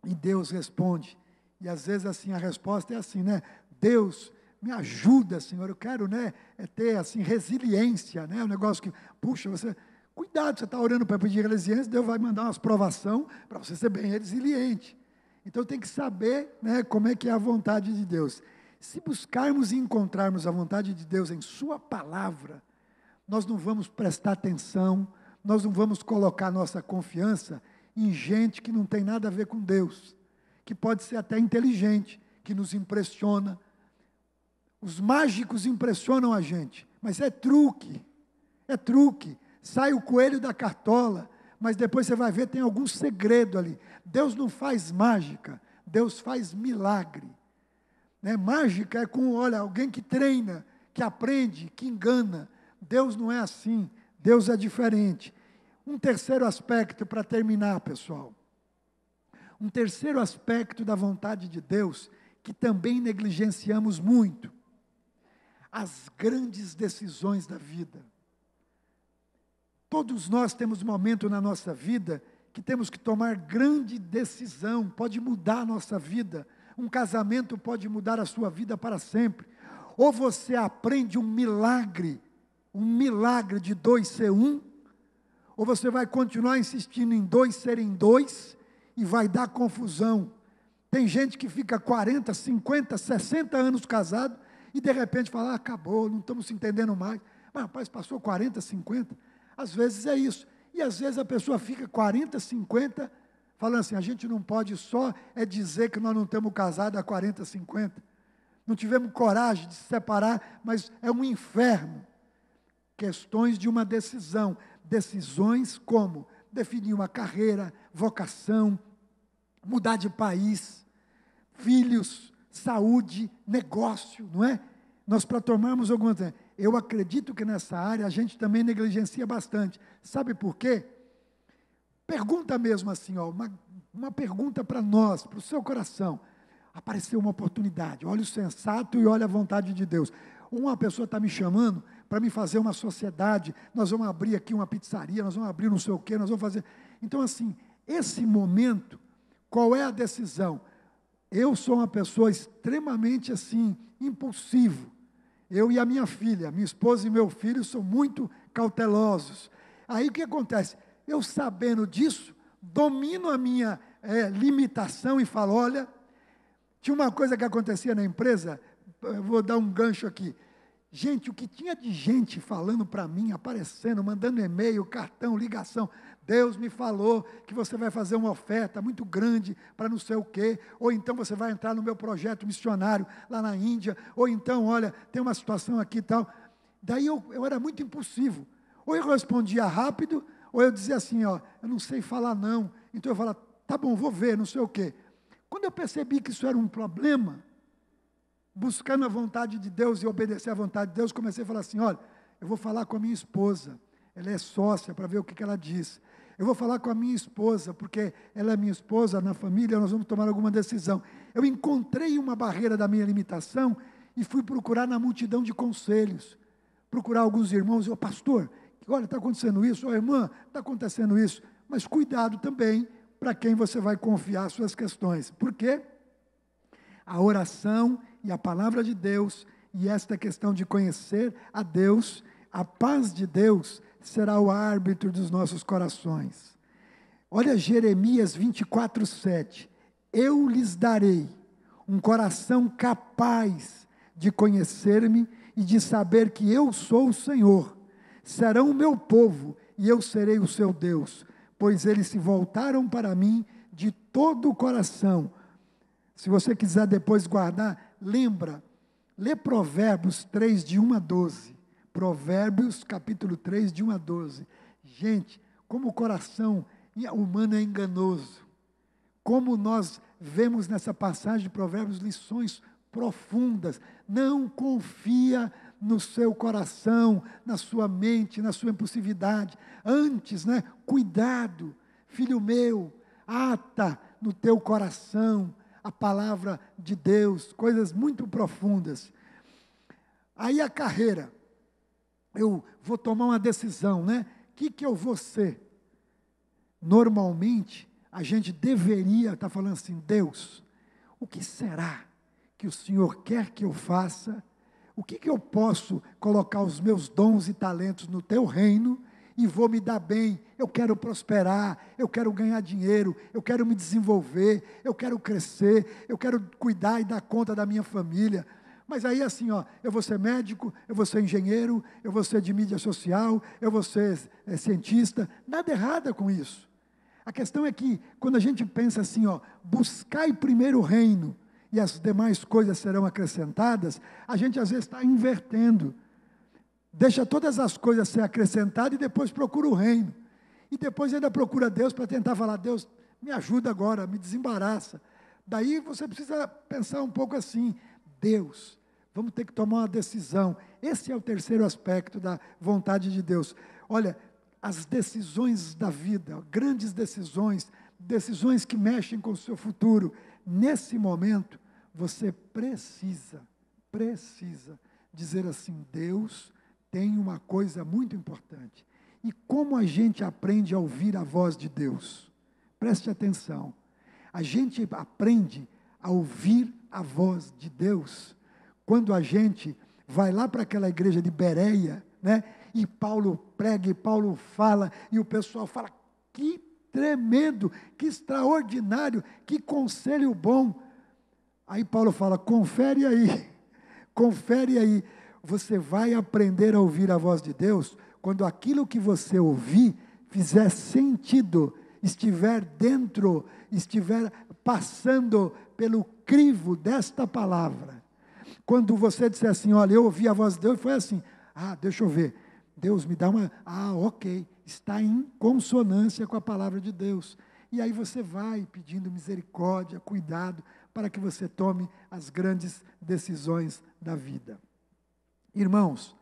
e Deus responde. E às vezes assim, a resposta é assim, né? Deus, me ajuda, Senhor, eu quero, né, ter assim, resiliência, né? Um negócio que, puxa, você, cuidado, você está orando para pedir resiliência, Deus vai mandar umas provação para você ser bem resiliente. Então tem que saber, né, como é que é a vontade de Deus. Se buscarmos e encontrarmos a vontade de Deus em sua palavra, nós não vamos prestar atenção, nós não vamos colocar nossa confiança em gente que não tem nada a ver com Deus, que pode ser até inteligente, que nos impressiona. Os mágicos impressionam a gente, mas é truque, sai o coelho da cartola, mas depois você vai ver, tem algum segredo ali. Deus não faz mágica, Deus faz milagre, né? Mágica é com, olha, alguém que treina, que aprende, que engana. Deus não é assim, Deus é diferente. Um terceiro aspecto para terminar, pessoal, um terceiro aspecto da vontade de Deus, que também negligenciamos muito: as grandes decisões da vida. Todos nós temos um momento na nossa vida que temos que tomar grande decisão, pode mudar a nossa vida. Um casamento pode mudar a sua vida para sempre. Ou você aprende um milagre de 2 ser 1, ou você vai continuar insistindo em 2 serem 2 e vai dar confusão. Tem gente que fica 40, 50, 60 anos casado e de repente fala: acabou, não estamos se entendendo mais. Mas rapaz, passou 40, 50, às vezes é isso. E às vezes a pessoa fica 40, 50, falando assim: a gente não pode só dizer que nós não estamos casados há 40, 50. Não tivemos coragem de se separar, mas é um inferno. Questões de uma decisão. decisões como definir uma carreira, vocação, mudar de país, filhos, saúde, negócio, não é? Nós, para tomarmos alguma coisa, eu acredito que nessa área a gente também negligencia bastante. Sabe por quê? Pergunta mesmo assim, ó, uma pergunta para nós, para o seu coração. Apareceu uma oportunidade, olha o sensato e olha a vontade de Deus. Uma pessoa está me chamando para me fazer uma sociedade, nós vamos abrir aqui uma pizzaria, nós vamos abrir não sei o quê, nós vamos fazer... Então, assim, esse momento, qual é a decisão? Eu sou uma pessoa extremamente, assim, impulsivo. Eu e a minha filha, minha esposa e meu filho são muito cautelosos. Aí o que acontece? Eu sabendo disso, domino a minha limitação e falo, olha, tinha uma coisa que acontecia na empresa, eu vou dar um gancho aqui. Gente, o que tinha de gente falando para mim, aparecendo, mandando e-mail, cartão, ligação. Deus me falou que você vai fazer uma oferta muito grande para não sei o quê, ou então você vai entrar no meu projeto missionário lá na Índia, ou então, olha, tem uma situação aqui e tal. Daí eu era muito impulsivo. Ou eu respondia rápido, ou eu dizia assim, ó, eu não sei falar não. Então eu falava, tá bom, vou ver, não sei o quê. Quando eu percebi que isso era um problema, buscando a vontade de Deus e obedecer à vontade de Deus, comecei a falar assim, olha, eu vou falar com a minha esposa, ela é sócia, para ver o que ela diz. Eu vou falar com a minha esposa, porque ela é minha esposa, na família, nós vamos tomar alguma decisão. Eu encontrei uma barreira da minha limitação e fui procurar na multidão de conselhos, procurar alguns irmãos, eu, pastor, olha, está acontecendo isso, ó, irmã, está acontecendo isso, mas cuidado também para quem você vai confiar suas questões, porque a oração e a palavra de Deus, e esta questão de conhecer a Deus, a paz de Deus será o árbitro dos nossos corações. Olha Jeremias 24:7, eu lhes darei um coração capaz de conhecer-me e de saber que eu sou o Senhor, serão o meu povo e eu serei o seu Deus, pois eles se voltaram para mim de todo o coração. Se você quiser depois guardar, lembra, lê Provérbios 3, de 1 a 12. Provérbios, capítulo 3, de 1 a 12. Gente, como o coração humano é enganoso. Como nós vemos nessa passagem de Provérbios lições profundas. Não confia no seu coração, na sua mente, na sua impulsividade. Antes, cuidado, filho meu, ata no teu coração a palavra de Deus, coisas muito profundas. Aí a carreira, eu vou tomar uma decisão, O que eu vou ser? Normalmente, a gente deveria estar falando assim, Deus, o que será que o Senhor quer que eu faça? O que eu posso colocar os meus dons e talentos no teu reino e vou me dar bem? Eu quero prosperar, eu quero ganhar dinheiro, eu quero me desenvolver, eu quero crescer, eu quero cuidar e dar conta da minha família. Mas aí assim, eu vou ser médico, eu vou ser engenheiro, eu vou ser de mídia social, eu vou ser cientista, nada errado com isso. A questão é que, quando a gente pensa assim, buscai primeiro o reino, e as demais coisas serão acrescentadas, a gente às vezes está invertendo. Deixa todas as coisas ser acrescentadas e depois procura o reino. E depois ainda procura Deus para tentar falar, Deus, me ajuda agora, me desembaraça. Daí você precisa pensar um pouco assim, Deus, vamos ter que tomar uma decisão. Esse é o terceiro aspecto da vontade de Deus. Olha, as decisões da vida, grandes decisões, decisões que mexem com o seu futuro, nesse momento, você precisa dizer assim, Deus tem uma coisa muito importante. E como a gente aprende a ouvir a voz de Deus? Preste atenção. A gente aprende a ouvir a voz de Deus quando a gente vai lá para aquela igreja de Bereia, e Paulo prega, e Paulo fala, e o pessoal fala, que tremendo, que extraordinário, que conselho bom. Aí Paulo fala, confere aí, você vai aprender a ouvir a voz de Deus quando aquilo que você ouvir fizer sentido, estiver dentro, estiver passando pelo crivo desta palavra. Quando você disser assim, olha, eu ouvi a voz de Deus, foi assim, deixa eu ver, Deus me dá uma, ok, está em consonância com a palavra de Deus. E aí você vai pedindo misericórdia, cuidado, para que você tome as grandes decisões da vida. Irmãos,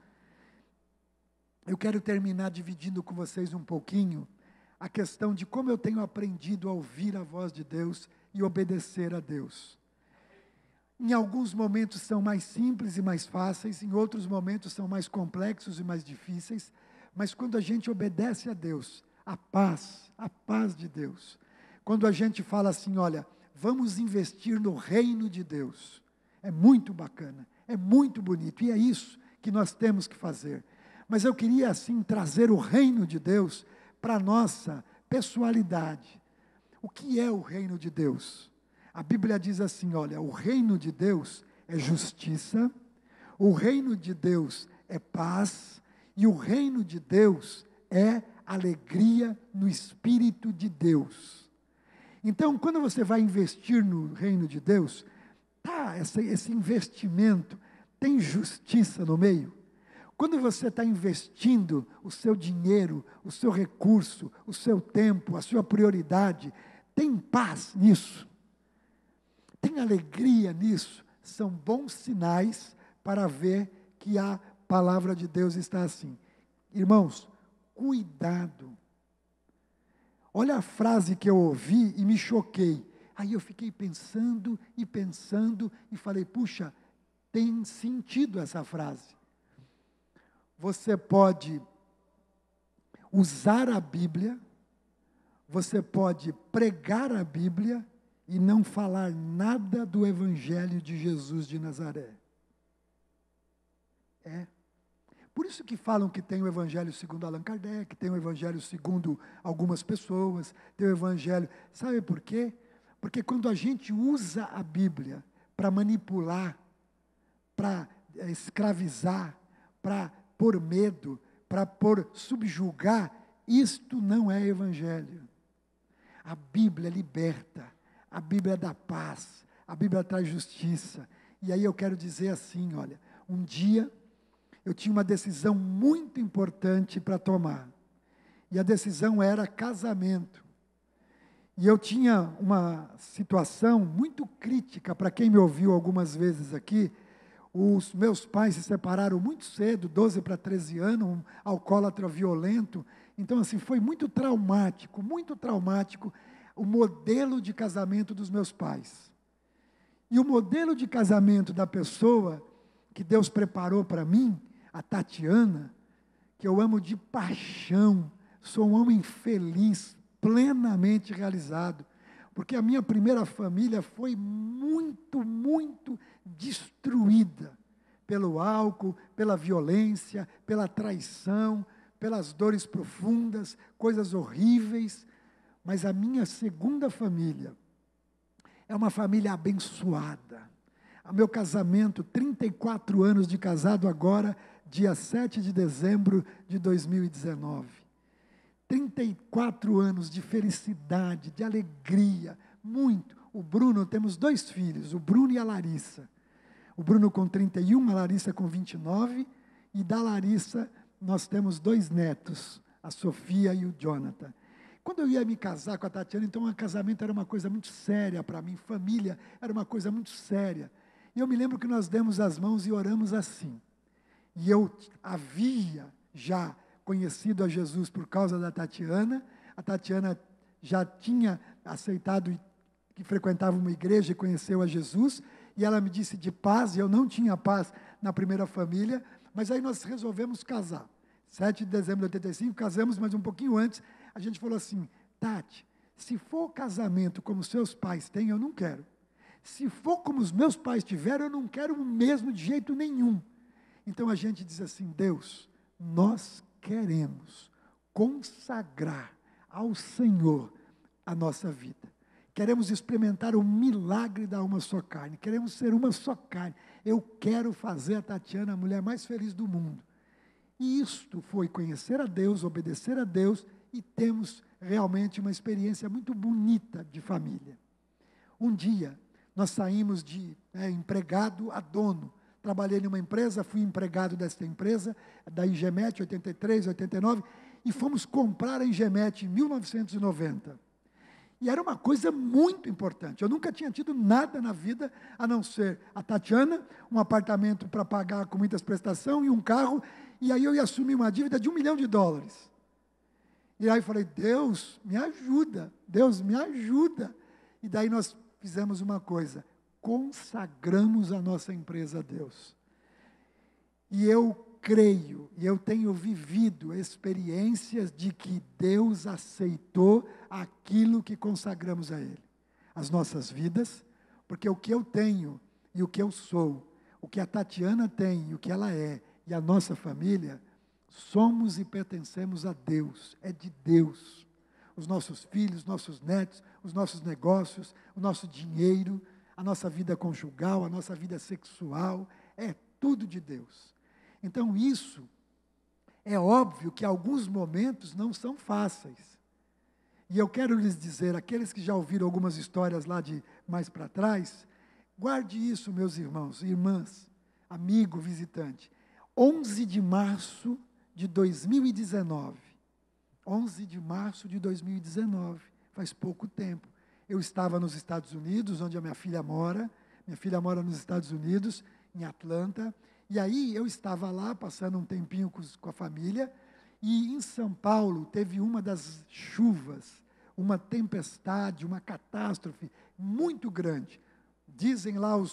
eu quero terminar dividindo com vocês um pouquinho a questão de como eu tenho aprendido a ouvir a voz de Deus e obedecer a Deus. Em alguns momentos são mais simples e mais fáceis, em outros momentos são mais complexos e mais difíceis, mas quando a gente obedece a Deus, a paz de Deus, quando a gente fala assim, olha, vamos investir no reino de Deus, é muito bacana, é muito bonito, e é isso que nós temos que fazer. Mas eu queria assim trazer o reino de Deus para a nossa pessoalidade. O que é o reino de Deus? A Bíblia diz assim, olha, o reino de Deus é justiça, o reino de Deus é paz, e o reino de Deus é alegria no Espírito de Deus. Então, quando você vai investir no reino de Deus, esse investimento tem justiça no meio. Quando você está investindo o seu dinheiro, o seu recurso, o seu tempo, a sua prioridade, tem paz nisso, tem alegria nisso, são bons sinais para ver que a palavra de Deus está assim. Irmãos, cuidado. Olha a frase que eu ouvi e me choquei. Aí eu fiquei pensando e falei, puxa, tem sentido essa frase. Você pode usar a Bíblia, você pode pregar a Bíblia e não falar nada do Evangelho de Jesus de Nazaré. Por isso que falam que tem o Evangelho segundo Allan Kardec, tem o Evangelho segundo algumas pessoas, tem o Evangelho... Sabe por quê? Porque quando a gente usa a Bíblia para manipular, para escravizar, para pôr medo, para subjugar, isto não é Evangelho. A Bíblia liberta, a Bíblia dá paz, a Bíblia traz justiça. E aí eu quero dizer assim, olha, um dia eu tinha uma decisão muito importante para tomar. E a decisão era casamento. E eu tinha uma situação muito crítica, para quem me ouviu algumas vezes aqui, os meus pais se separaram muito cedo, 12 para 13 anos, um alcoólatra violento. Então, assim, foi muito traumático o modelo de casamento dos meus pais. E o modelo de casamento da pessoa que Deus preparou para mim, a Tatiana, que eu amo de paixão, sou um homem feliz, plenamente realizado, porque a minha primeira família foi muito destruída pelo álcool, pela violência, pela traição, pelas dores profundas, coisas horríveis. Mas a minha segunda família é uma família abençoada. O meu casamento, 34 anos de casado agora, dia 7 de dezembro de 2019. 34 anos de felicidade, de alegria, muito. O Bruno, temos 2 filhos, o Bruno e a Larissa. O Bruno com 31, a Larissa com 29, e da Larissa nós temos 2 netos, a Sofia e o Jonathan. Quando eu ia me casar com a Tatiana, então o casamento era uma coisa muito séria para mim, família era uma coisa muito séria. E eu me lembro que nós demos as mãos e oramos assim. E eu havia já conhecido a Jesus por causa da Tatiana, a Tatiana já tinha aceitado que frequentava uma igreja e conheceu a Jesus, e ela me disse de paz, e eu não tinha paz na primeira família, mas aí nós resolvemos casar. 7 de dezembro de 85, casamos, mas um pouquinho antes, a gente falou assim, Tati, se for casamento como seus pais têm, eu não quero. Se for como os meus pais tiveram, eu não quero o mesmo de jeito nenhum. Então a gente diz assim, Deus, nós queremos consagrar ao Senhor a nossa vida. Queremos experimentar o milagre da uma só carne. Queremos ser uma só carne. Eu quero fazer a Tatiana a mulher mais feliz do mundo. E isto foi conhecer a Deus, obedecer a Deus, e temos realmente uma experiência muito bonita de família. Um dia, nós saímos de empregado a dono. Trabalhei numa empresa, fui empregado desta empresa, da Ingemet, 83, 89, e fomos comprar a Engemet em 1990. E era uma coisa muito importante. Eu nunca tinha tido nada na vida, a não ser a Tatiana, um apartamento para pagar com muitas prestações e um carro, e aí eu ia assumir uma dívida de US$1 milhão. E aí eu falei, Deus, me ajuda, Deus, me ajuda. E daí nós fizemos uma coisa, consagramos a nossa empresa a Deus. E eu creio, e eu tenho vivido experiências de que Deus aceitou aquilo que consagramos a Ele. As nossas vidas, porque o que eu tenho e o que eu sou, o que a Tatiana tem e o que ela é, e a nossa família, somos e pertencemos a Deus, é de Deus. Os nossos filhos, nossos netos, os nossos negócios, o nosso dinheiro, a nossa vida conjugal, a nossa vida sexual, é tudo de Deus. Então isso, é óbvio que alguns momentos não são fáceis. E eu quero lhes dizer, aqueles que já ouviram algumas histórias lá de mais para trás, guarde isso, meus irmãos e irmãs, amigo, visitante. 11 de março de 2019, 11 de março de 2019, faz pouco tempo. Eu estava nos Estados Unidos, onde a minha filha mora nos Estados Unidos, em Atlanta, e aí eu estava lá, passando um tempinho com a família, e em São Paulo teve uma das chuvas, uma tempestade, uma catástrofe muito grande. Dizem lá o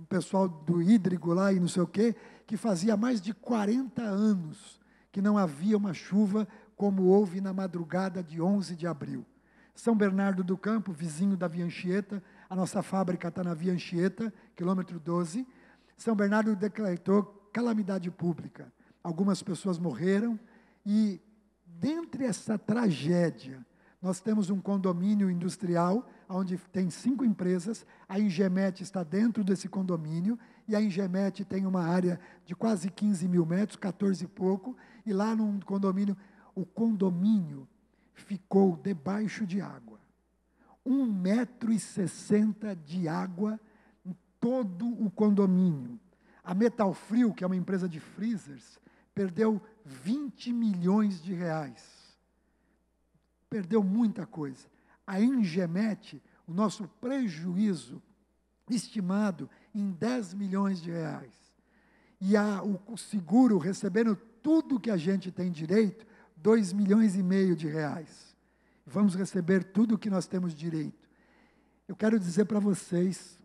pessoal do hídrico lá e não sei o quê, que fazia mais de 40 anos que não havia uma chuva como houve na madrugada de 11 de abril. São Bernardo do Campo, vizinho da Via Anchieta, a nossa fábrica está na Via Anchieta, quilômetro 12. São Bernardo decretou calamidade pública. Algumas pessoas morreram e, dentre essa tragédia, nós temos um condomínio industrial, onde tem 5 empresas, a Engemet está dentro desse condomínio, e a Engemet tem uma área de quase 15 mil metros, 14 e pouco, e lá no condomínio, o condomínio ficou debaixo de água. 1,60 m de água em todo o condomínio. A Metal Frio, que é uma empresa de freezers, perdeu 20 milhões de reais. Perdeu muita coisa. A Engemet, o nosso prejuízo estimado em 10 milhões de reais. E o seguro recebendo tudo que a gente tem direito, 2,5 milhões de reais. Vamos receber tudo o que nós temos direito. Eu quero dizer para vocês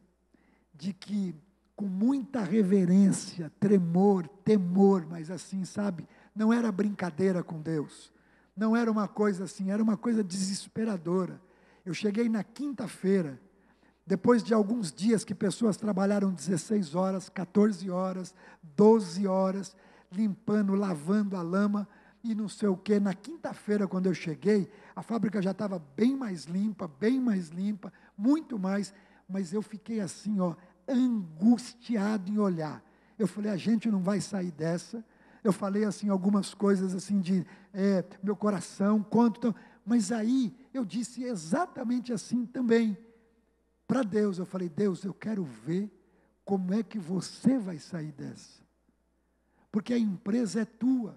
de que, com muita reverência, tremor, temor, mas assim, sabe, não era brincadeira com Deus. Não era uma coisa assim, era uma coisa desesperadora. Eu cheguei na quinta-feira, depois de alguns dias que pessoas trabalharam 16 horas, 14 horas, 12 horas, limpando, lavando a lama e não sei o quê. Na quinta-feira, quando eu cheguei, a fábrica já estava bem mais limpa, muito mais, mas eu fiquei assim, angustiado em olhar. Eu falei, a gente não vai sair dessa. Eu falei assim algumas coisas assim de meu coração, mas aí eu disse exatamente assim também para Deus. Eu falei, Deus, eu quero ver como é que você vai sair dessa, porque a empresa é tua,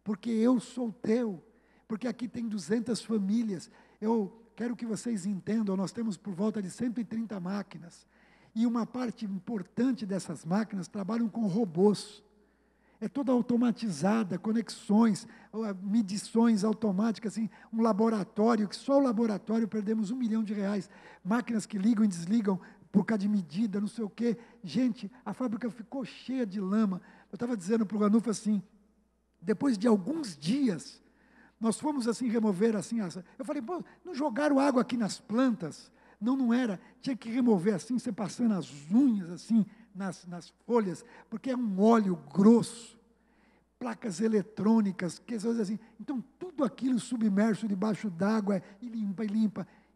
porque eu sou teu, porque aqui tem 200 famílias. Eu quero que vocês entendam, nós temos por volta de 130 máquinas, e uma parte importante dessas máquinas trabalham com robôs. É toda automatizada, conexões, medições automáticas, assim, um laboratório, que só o laboratório perdemos R$1 milhão, máquinas que ligam e desligam por causa de medida, não sei o quê. Gente, a fábrica ficou cheia de lama. Eu estava dizendo para o Ranulfo assim, depois de alguns dias, nós fomos assim remover, assim, eu falei, pô, não jogaram água aqui nas plantas? Não era, tinha que remover assim, você passando as unhas assim, nas folhas, porque é um óleo grosso, placas eletrônicas, que assim, então tudo aquilo submerso debaixo d'água, e limpa,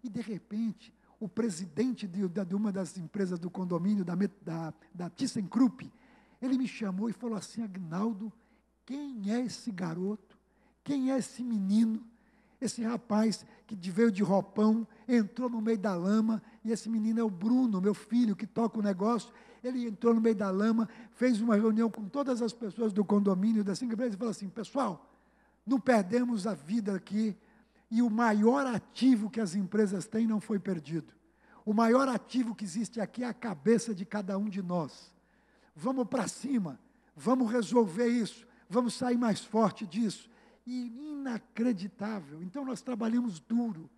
e de repente, o presidente de uma das empresas do condomínio, da ThyssenKrupp, ele me chamou e falou assim, Aguinaldo, quem é esse garoto? Quem é esse menino? Esse rapaz que veio de roupão, entrou no meio da lama, e esse menino é o Bruno, meu filho, que toca o negócio. Ele entrou no meio da lama, fez uma reunião com todas as pessoas do condomínio, da 5 empresas, e falou assim, pessoal, não perdemos a vida aqui, e o maior ativo que as empresas têm não foi perdido. O maior ativo que existe aqui é a cabeça de cada um de nós. Vamos para cima, vamos resolver isso, vamos sair mais forte disso. E inacreditável, então nós trabalhamos duro,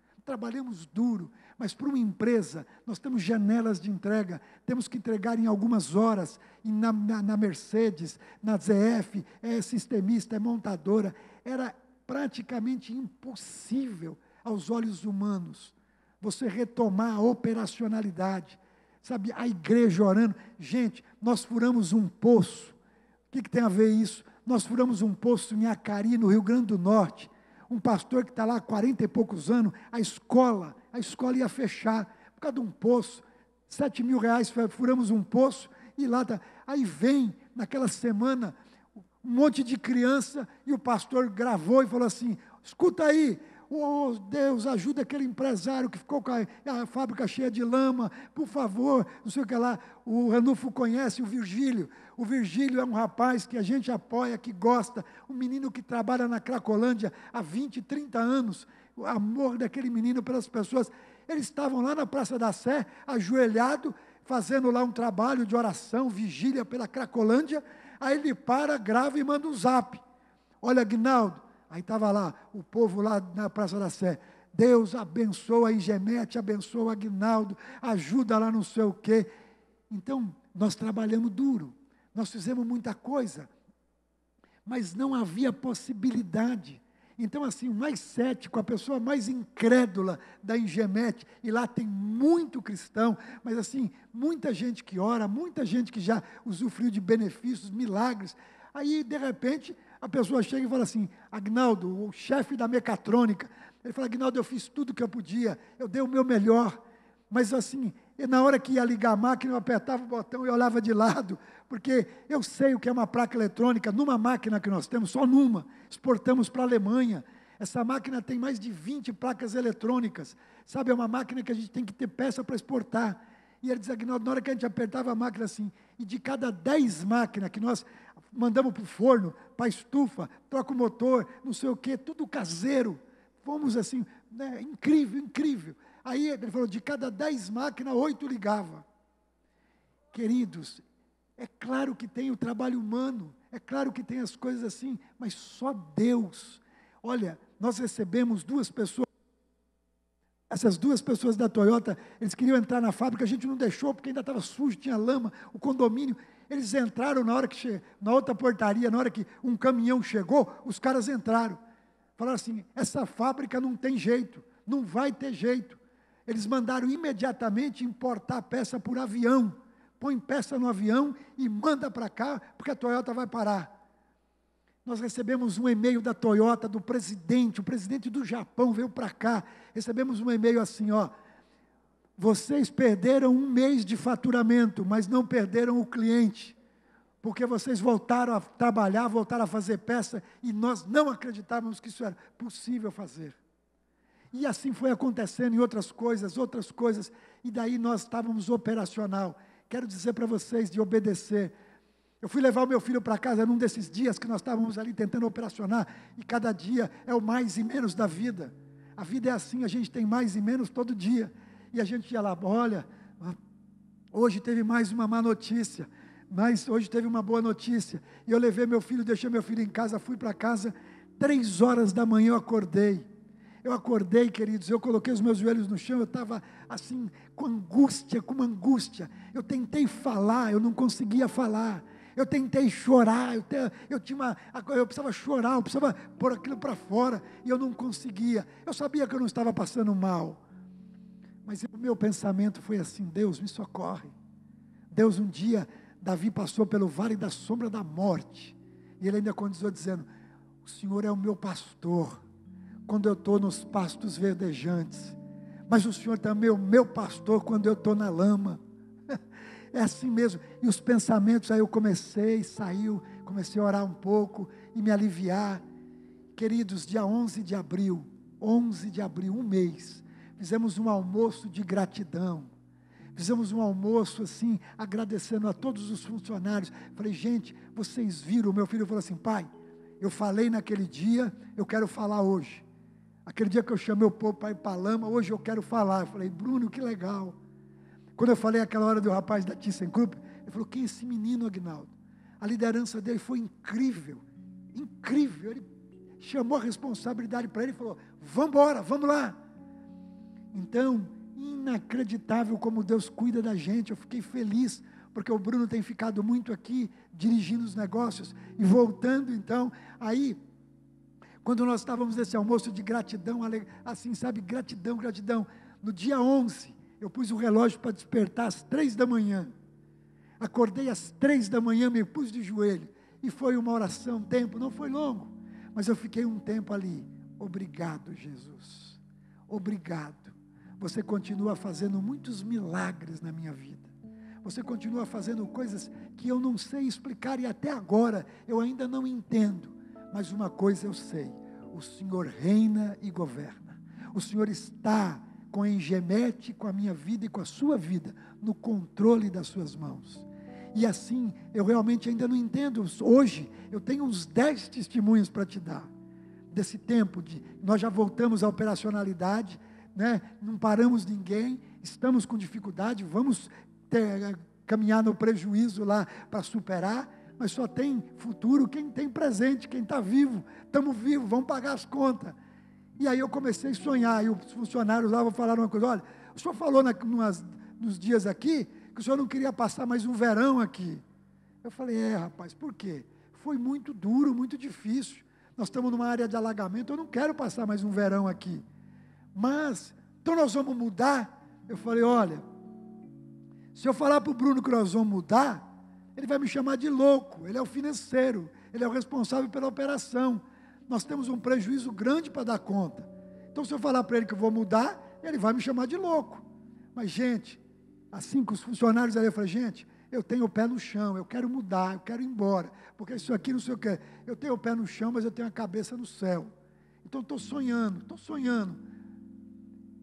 mas para uma empresa, nós temos janelas de entrega, temos que entregar em algumas horas, e na Mercedes, na ZF, é sistemista, é montadora, era praticamente impossível aos olhos humanos, você retomar a operacionalidade, sabe, a igreja orando, gente, nós furamos um poço, o que tem a ver isso? Nós furamos um poço em Acari, no Rio Grande do Norte, um pastor que está lá há 40 e poucos anos, a escola ia fechar, por causa de um poço, 7 mil reais, furamos um poço, e lá está, aí vem, naquela semana, um monte de criança, e o pastor gravou e falou assim, escuta aí, oh Deus, ajuda aquele empresário que ficou com a fábrica cheia de lama, por favor, não sei o que lá. O Ranulfo conhece o Virgílio é um rapaz que a gente apoia, que gosta, um menino que trabalha na Cracolândia há 20, 30 anos, o amor daquele menino pelas pessoas. Eles estavam lá na Praça da Sé, ajoelhado, fazendo lá um trabalho de oração, vigília pela Cracolândia, aí ele para, grava e manda um zap, olha Aguinaldo, aí estava lá, o povo lá na Praça da Sé, Deus abençoa a Ingemete, abençoa o Aguinaldo, ajuda lá não sei o quê. Então, nós trabalhamos duro, nós fizemos muita coisa, mas não havia possibilidade. Então, assim, o mais cético, a pessoa mais incrédula da Ingemete, e lá tem muito cristão, mas assim, muita gente que ora, muita gente que já usufruiu de benefícios, milagres. Aí, de repente, a pessoa chega e fala assim, Aguinaldo, o chefe da mecatrônica, ele fala, Aguinaldo, eu fiz tudo que eu podia, eu dei o meu melhor, mas assim, na hora que ia ligar a máquina, eu apertava o botão e olhava de lado, porque eu sei o que é uma placa eletrônica, numa máquina que nós temos, só numa, exportamos para a Alemanha, essa máquina tem mais de 20 placas eletrônicas, sabe, é uma máquina que a gente tem que ter peça para exportar, e ele diz, Aguinaldo, na hora que a gente apertava a máquina assim, e de cada 10 máquinas que nós mandamos para o forno, para a estufa, troca o motor, não sei o quê, tudo caseiro, fomos assim, né, incrível, incrível. Aí ele falou, de cada 10 máquinas, 8 ligava. Queridos, é claro que tem o trabalho humano, é claro que tem as coisas assim, mas só Deus. Olha, nós recebemos 2 pessoas, essas 2 pessoas da Toyota, eles queriam entrar na fábrica, a gente não deixou, porque ainda estava sujo, tinha lama, o condomínio, eles entraram na hora que na outra portaria, na hora que um caminhão chegou, os caras entraram, falaram assim, essa fábrica não tem jeito, não vai ter jeito. Eles mandaram imediatamente importar peça por avião, põe peça no avião e manda para cá, porque a Toyota vai parar. Nós recebemos um e-mail da Toyota, do presidente, o presidente do Japão veio para cá, recebemos um e-mail assim, ó, vocês perderam 1 mês de faturamento, mas não perderam o cliente, porque vocês voltaram a trabalhar, voltaram a fazer peça, e nós não acreditávamos que isso era possível fazer. E assim foi acontecendo em outras coisas, e daí nós estávamos operacional. Quero dizer para vocês de obedecer. Eu fui levar o meu filho para casa num desses dias que nós estávamos ali tentando operacionar, e cada dia é o mais e menos da vida. A vida é assim, a gente tem mais e menos todo dia. E a gente ia lá, olha, hoje teve mais uma má notícia, mas hoje teve uma boa notícia. E eu levei meu filho, deixei meu filho em casa, fui para casa, 3 horas da manhã eu acordei. Eu acordei, queridos, eu coloquei os meus joelhos no chão, eu estava assim, com angústia. Eu tentei falar, eu não conseguia falar. Eu tentei chorar, eu precisava chorar, eu precisava pôr aquilo para fora, e eu não conseguia. Eu sabia que eu não estava passando mal. Mas o meu pensamento foi assim, Deus me socorre. Deus, um dia, Davi passou pelo vale da sombra da morte, e ele ainda continuou dizendo, o Senhor é o meu pastor, quando eu estou nos pastos verdejantes, mas o Senhor também é o meu pastor quando eu estou na lama. É assim mesmo, e os pensamentos, aí eu comecei a orar um pouco, e me aliviar. Queridos, dia 11 de abril, 1 mês, fizemos um almoço de gratidão, fizemos um almoço assim, agradecendo a todos os funcionários. Falei, gente, vocês viram, meu filho falou assim, pai, Eu falei naquele dia, eu quero falar hoje. Aquele dia que eu chamei o povo para ir para a lama, hoje eu quero falar. Eu falei, Bruno, que legal. Quando eu falei aquela hora do rapaz da ThyssenKrupp, ele falou, quem é esse menino, Aguinaldo? A liderança dele foi incrível, incrível. Ele chamou a responsabilidade para ele e falou, vamos embora, vamos lá. Então, inacreditável como Deus cuida da gente. Eu fiquei feliz, porque o Bruno tem ficado muito aqui, dirigindo os negócios, e voltando então, aí, quando nós estávamos nesse almoço de gratidão, assim, sabe, gratidão, gratidão, no dia 11, eu pus o relógio para despertar às 3 da manhã, acordei às 3 da manhã, me pus de joelho, e foi uma oração, tempo, não foi longo, mas eu fiquei um tempo ali. Obrigado, Jesus, obrigado, você continua fazendo muitos milagres na minha vida, você continua fazendo coisas que eu não sei explicar, e até agora eu ainda não entendo, mas uma coisa eu sei, o Senhor reina e governa, o Senhor está com a Engemete, com a minha vida e com a sua vida, no controle das suas mãos. E assim, eu realmente ainda não entendo. Hoje, eu tenho uns 10 testemunhos para te dar, desse tempo, nós já voltamos à operacionalidade, né? Não paramos ninguém, estamos com dificuldade, vamos caminhar no prejuízo lá para superar, mas só tem futuro quem tem presente, quem está vivo, estamos vivos, vamos pagar as contas. E aí eu comecei a sonhar, e os funcionários lá vão falar uma coisa, olha, o senhor falou nos dias aqui, que o senhor não queria passar mais um verão aqui. Eu falei, rapaz, por quê? Foi muito duro, muito difícil, nós estamos numa área de alagamento, eu não quero passar mais um verão aqui, mas, então nós vamos mudar. Eu falei, olha, se eu falar para o Bruno que nós vamos mudar, ele vai me chamar de louco, ele é o financeiro, ele é o responsável pela operação, nós temos um prejuízo grande para dar conta, então se eu falar para ele que eu vou mudar, ele vai me chamar de louco. Mas gente, assim que os funcionários ali, eu falei, gente, eu tenho o pé no chão, eu quero mudar, eu quero ir embora, porque isso aqui não sei o que, eu tenho o pé no chão, mas eu tenho a cabeça no céu, então estou sonhando,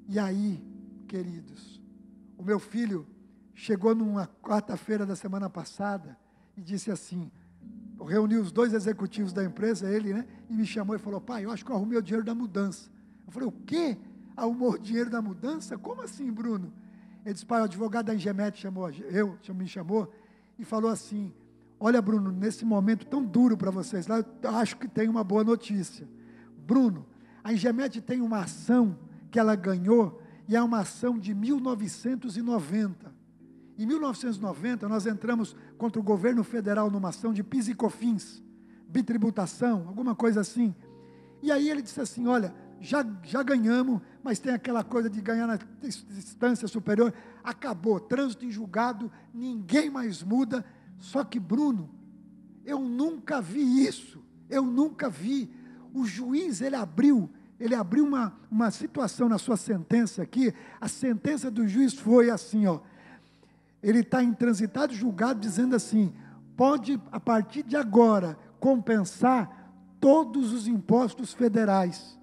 e aí, queridos, o meu filho chegou numa quarta-feira da semana passada e disse assim, eu reuni os 2 executivos da empresa, ele, né, e me chamou e falou, pai, eu acho que eu arrumei o dinheiro da mudança. Eu falei, o quê? Arrumou o dinheiro da mudança? Como assim, Bruno? Ele disse, pai, o advogado da Engemete me chamou e falou assim, olha, Bruno, nesse momento tão duro para vocês lá, eu acho que tem uma boa notícia. Bruno, a Engemete tem uma ação que ela ganhou, e é uma ação de 1990. Em 1990, nós entramos contra o governo federal numa ação de PIS e COFINS, bitributação, alguma coisa assim. E aí ele disse assim, olha, já ganhamos, mas tem aquela coisa de ganhar na instância superior, acabou, trânsito em julgado, ninguém mais muda. Só que, Bruno, eu nunca vi isso, eu nunca vi. O juiz, ele abriu uma situação na sua sentença aqui, a sentença do juiz foi assim, ó, ele está intransitado, julgado, dizendo assim, pode, a partir de agora, compensar todos os impostos federais.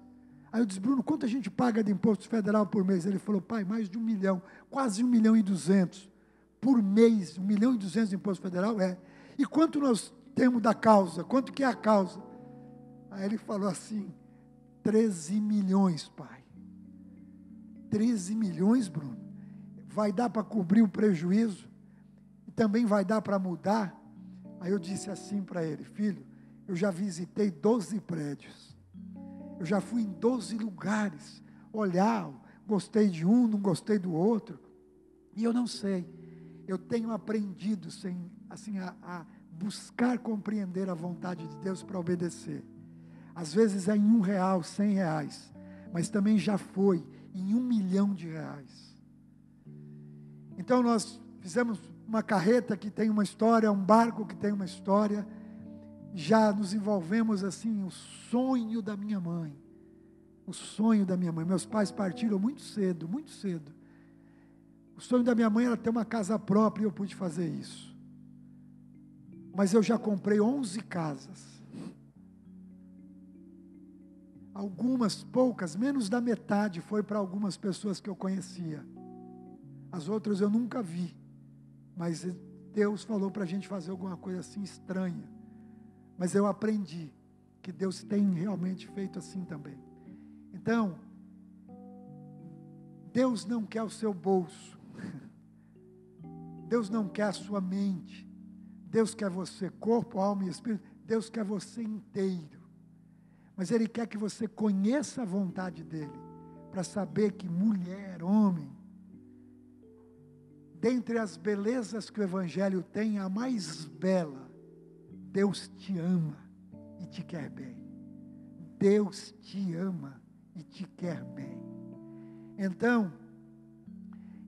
Aí eu disse, Bruno, quanto a gente paga de imposto federal por mês? Ele falou, pai, mais de 1 milhão, quase 1.200.000 por mês, 1.200.000 de imposto federal, E quanto nós temos da causa? Quanto que é a causa? Aí ele falou assim, 13 milhões, pai. 13 milhões, Bruno? Vai dar para cobrir o prejuízo? E também vai dar para mudar? Aí eu disse assim para ele, filho, eu já visitei 12 prédios, eu já fui em 12 lugares, olhar, gostei de um, não gostei do outro, e eu não sei, eu tenho aprendido a buscar compreender a vontade de Deus para obedecer. Às vezes é em R$1, R$100, mas também já foi em R$1 milhão. Então nós fizemos uma carreta que tem uma história, um barco que tem uma história, já nos envolvemos assim, o sonho da minha mãe, meus pais partiram muito cedo, o sonho da minha mãe era ter uma casa própria e eu pude fazer isso, mas eu já comprei 11 casas, algumas, poucas, menos da metade foi para algumas pessoas que eu conhecia, as outras eu nunca vi, mas Deus falou para a gente fazer alguma coisa assim estranha, mas eu aprendi que Deus tem realmente feito assim também. Então, Deus não quer o seu bolso, Deus não quer a sua mente, Deus quer você, corpo, alma e espírito, Deus quer você inteiro, mas Ele quer que você conheça a vontade dEle, para saber que mulher, homem, dentre as belezas que o Evangelho tem, a mais bela, Deus te ama e te quer bem. Deus te ama e te quer bem. Então,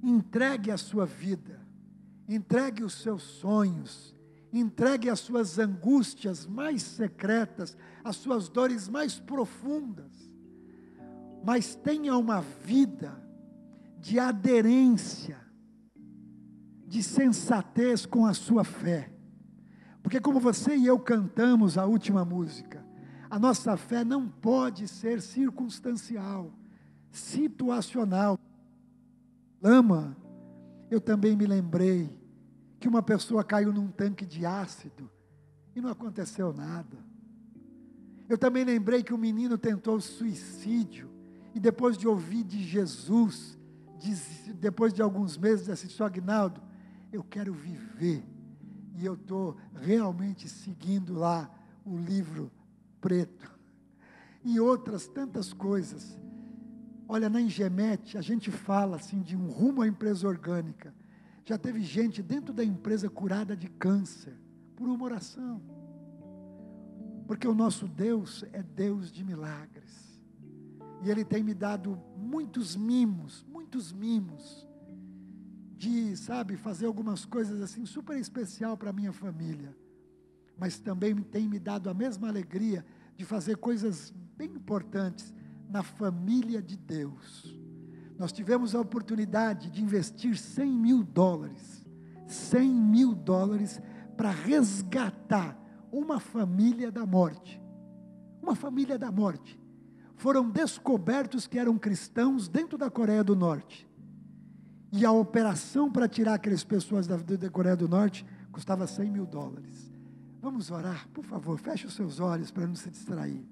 entregue a sua vida, entregue os seus sonhos, entregue as suas angústias mais secretas, as suas dores mais profundas, mas tenha uma vida de aderência, de sensatez com a sua fé. Porque como você e eu cantamos a última música, a nossa fé não pode ser circunstancial, situacional. Lama, eu também me lembrei que uma pessoa caiu num tanque de ácido e não aconteceu nada. Eu também lembrei que um menino tentou suicídio e depois de ouvir de Jesus, depois de alguns meses, disse assim: Aguinaldo, eu quero viver. E eu estou realmente seguindo lá o livro preto. E outras tantas coisas. Olha, na Engemete, a gente fala assim de um rumo à empresa orgânica. Já teve gente dentro da empresa curada de câncer, por uma oração. Porque o nosso Deus é Deus de milagres. E Ele tem me dado muitos mimos, de, sabe, fazer algumas coisas assim, super especial para a minha família. Mas também tem me dado a mesma alegria de fazer coisas bem importantes na família de Deus. Nós tivemos a oportunidade de investir $100 mil, $100 mil para resgatar uma família da morte. Uma família da morte. Foram descobertos que eram cristãos dentro da Coreia do Norte. E a operação para tirar aquelas pessoas da Coreia do Norte custava $100 mil. Vamos orar, por favor, feche os seus olhos para não se distrair.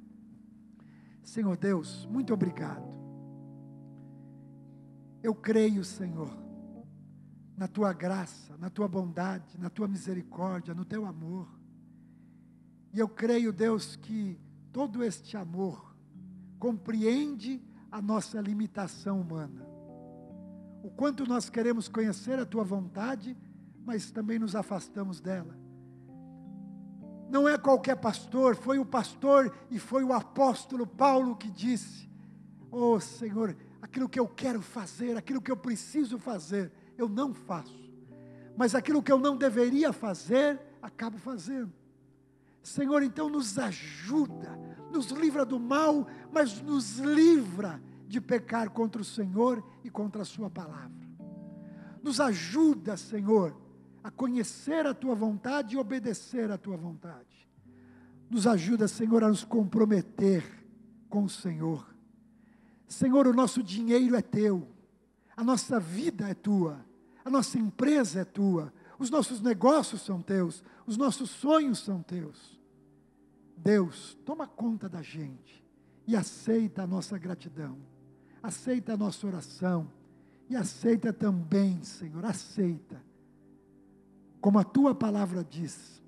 Senhor Deus, muito obrigado. Eu creio, Senhor, na Tua graça, na Tua bondade, na Tua misericórdia, no Teu amor. E eu creio, Deus, que todo este amor compreende a nossa limitação humana. O quanto nós queremos conhecer a Tua vontade, mas também nos afastamos dela. Não é qualquer pastor, foi o pastor e foi o apóstolo Paulo que disse: oh Senhor, aquilo que eu quero fazer, aquilo que eu preciso fazer, eu não faço. Mas aquilo que eu não deveria fazer, acabo fazendo. Senhor, então nos ajuda, nos livra do mal, mas nos livra de pecar contra o Senhor e contra a Sua palavra. Nos ajuda, Senhor, a conhecer a Tua vontade e obedecer a Tua vontade. Nos ajuda, Senhor, a nos comprometer com o Senhor. Senhor, o nosso dinheiro é Teu, a nossa vida é Tua, a nossa empresa é Tua, os nossos negócios são Teus, os nossos sonhos são Teus. Deus, toma conta da gente e aceita a nossa gratidão, aceita a nossa oração e aceita também, Senhor, aceita. Como a Tua palavra diz,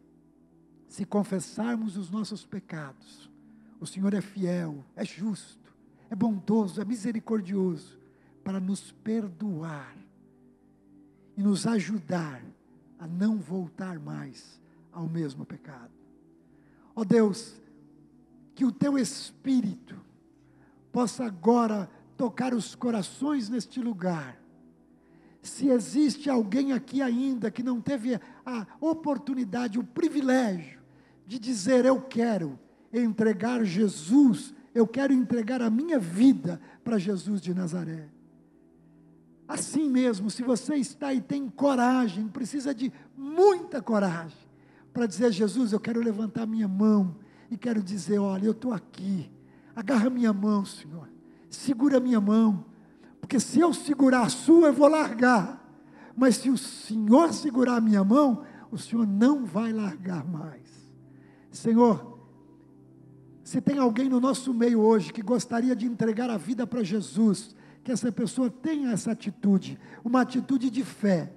se confessarmos os nossos pecados, o Senhor é fiel, é justo, é bondoso, é misericordioso, para nos perdoar e nos ajudar a não voltar mais ao mesmo pecado. Ó Deus, que o Teu Espírito possa agora tocar os corações neste lugar. Se existe alguém aqui ainda que não teve a oportunidade, o privilégio de dizer: eu quero entregar Jesus, eu quero entregar a minha vida para Jesus de Nazaré. Assim mesmo, se você está e tem coragem, precisa de muita coragem, para dizer: Jesus, eu quero levantar minha mão e quero dizer: olha, eu estou aqui, agarra minha mão, Senhor, segura minha mão, porque se eu segurar a sua, eu vou largar, mas se o Senhor segurar a minha mão, o Senhor não vai largar mais. Senhor, Se tem alguém no nosso meio hoje que gostaria de entregar a vida para Jesus, que essa pessoa tenha essa atitude, uma atitude de fé.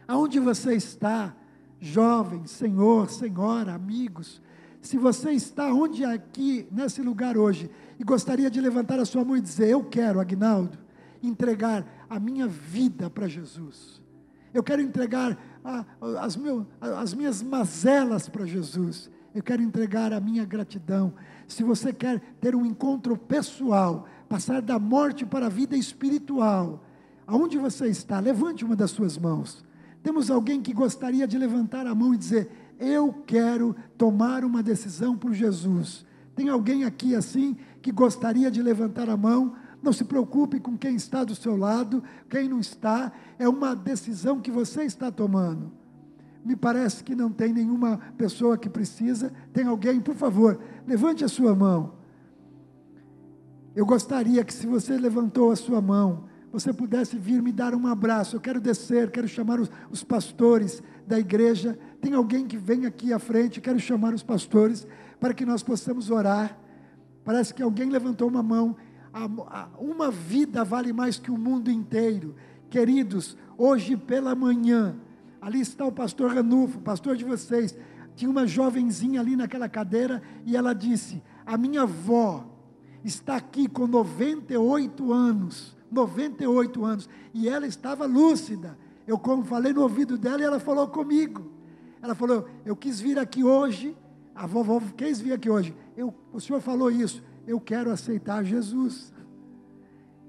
Aonde você está, jovem, senhor, senhora, amigos, se você está onde aqui, nesse lugar hoje, e gostaria de levantar a sua mão e dizer, eu quero, Aguinaldo, entregar a minha vida para Jesus. Eu quero entregar as minhas mazelas para Jesus. Eu quero entregar a minha gratidão. Se você quer ter um encontro pessoal, passar da morte para a vida espiritual, aonde você está, levante uma das suas mãos. Temos alguém que gostaria de levantar a mão e dizer, eu quero tomar uma decisão por Jesus. Tem alguém aqui assim, que gostaria de levantar a mão? Não se preocupe com quem está do seu lado, quem não está, é uma decisão que você está tomando. Me parece que não tem nenhuma pessoa que precisa. Tem alguém? Por favor, levante a sua mão. Eu gostaria que, se você levantou a sua mão, você pudesse vir me dar um abraço. Eu quero descer, quero chamar os pastores da igreja. Tem alguém que vem aqui à frente? Quero chamar os pastores para que nós possamos orar. Parece que alguém levantou uma mão. Uma vida vale mais que o mundo inteiro. Queridos, hoje pela manhã, ali está o pastor Ranulfo, pastor de vocês. Tinha uma jovenzinha ali naquela cadeira e ela disse, a minha avó está aqui com 98 anos, e ela estava lúcida. Eu falei no ouvido dela e ela falou comigo. Ela falou, eu quis vir aqui hoje, a vovó quis vir aqui hoje. O senhor falou isso, eu quero aceitar Jesus.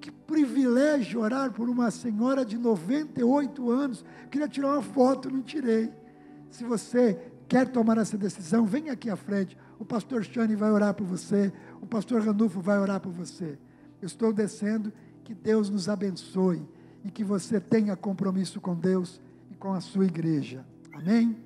Que privilégio orar por uma senhora de 98 anos. Queria tirar uma foto, não tirei. Se você quer tomar essa decisão, vem aqui à frente. O pastor Shane vai orar por você. O pastor Ranulfo vai orar por você. Eu estou descendo, que Deus nos abençoe e que você tenha compromisso com Deus e com a sua igreja. Amém?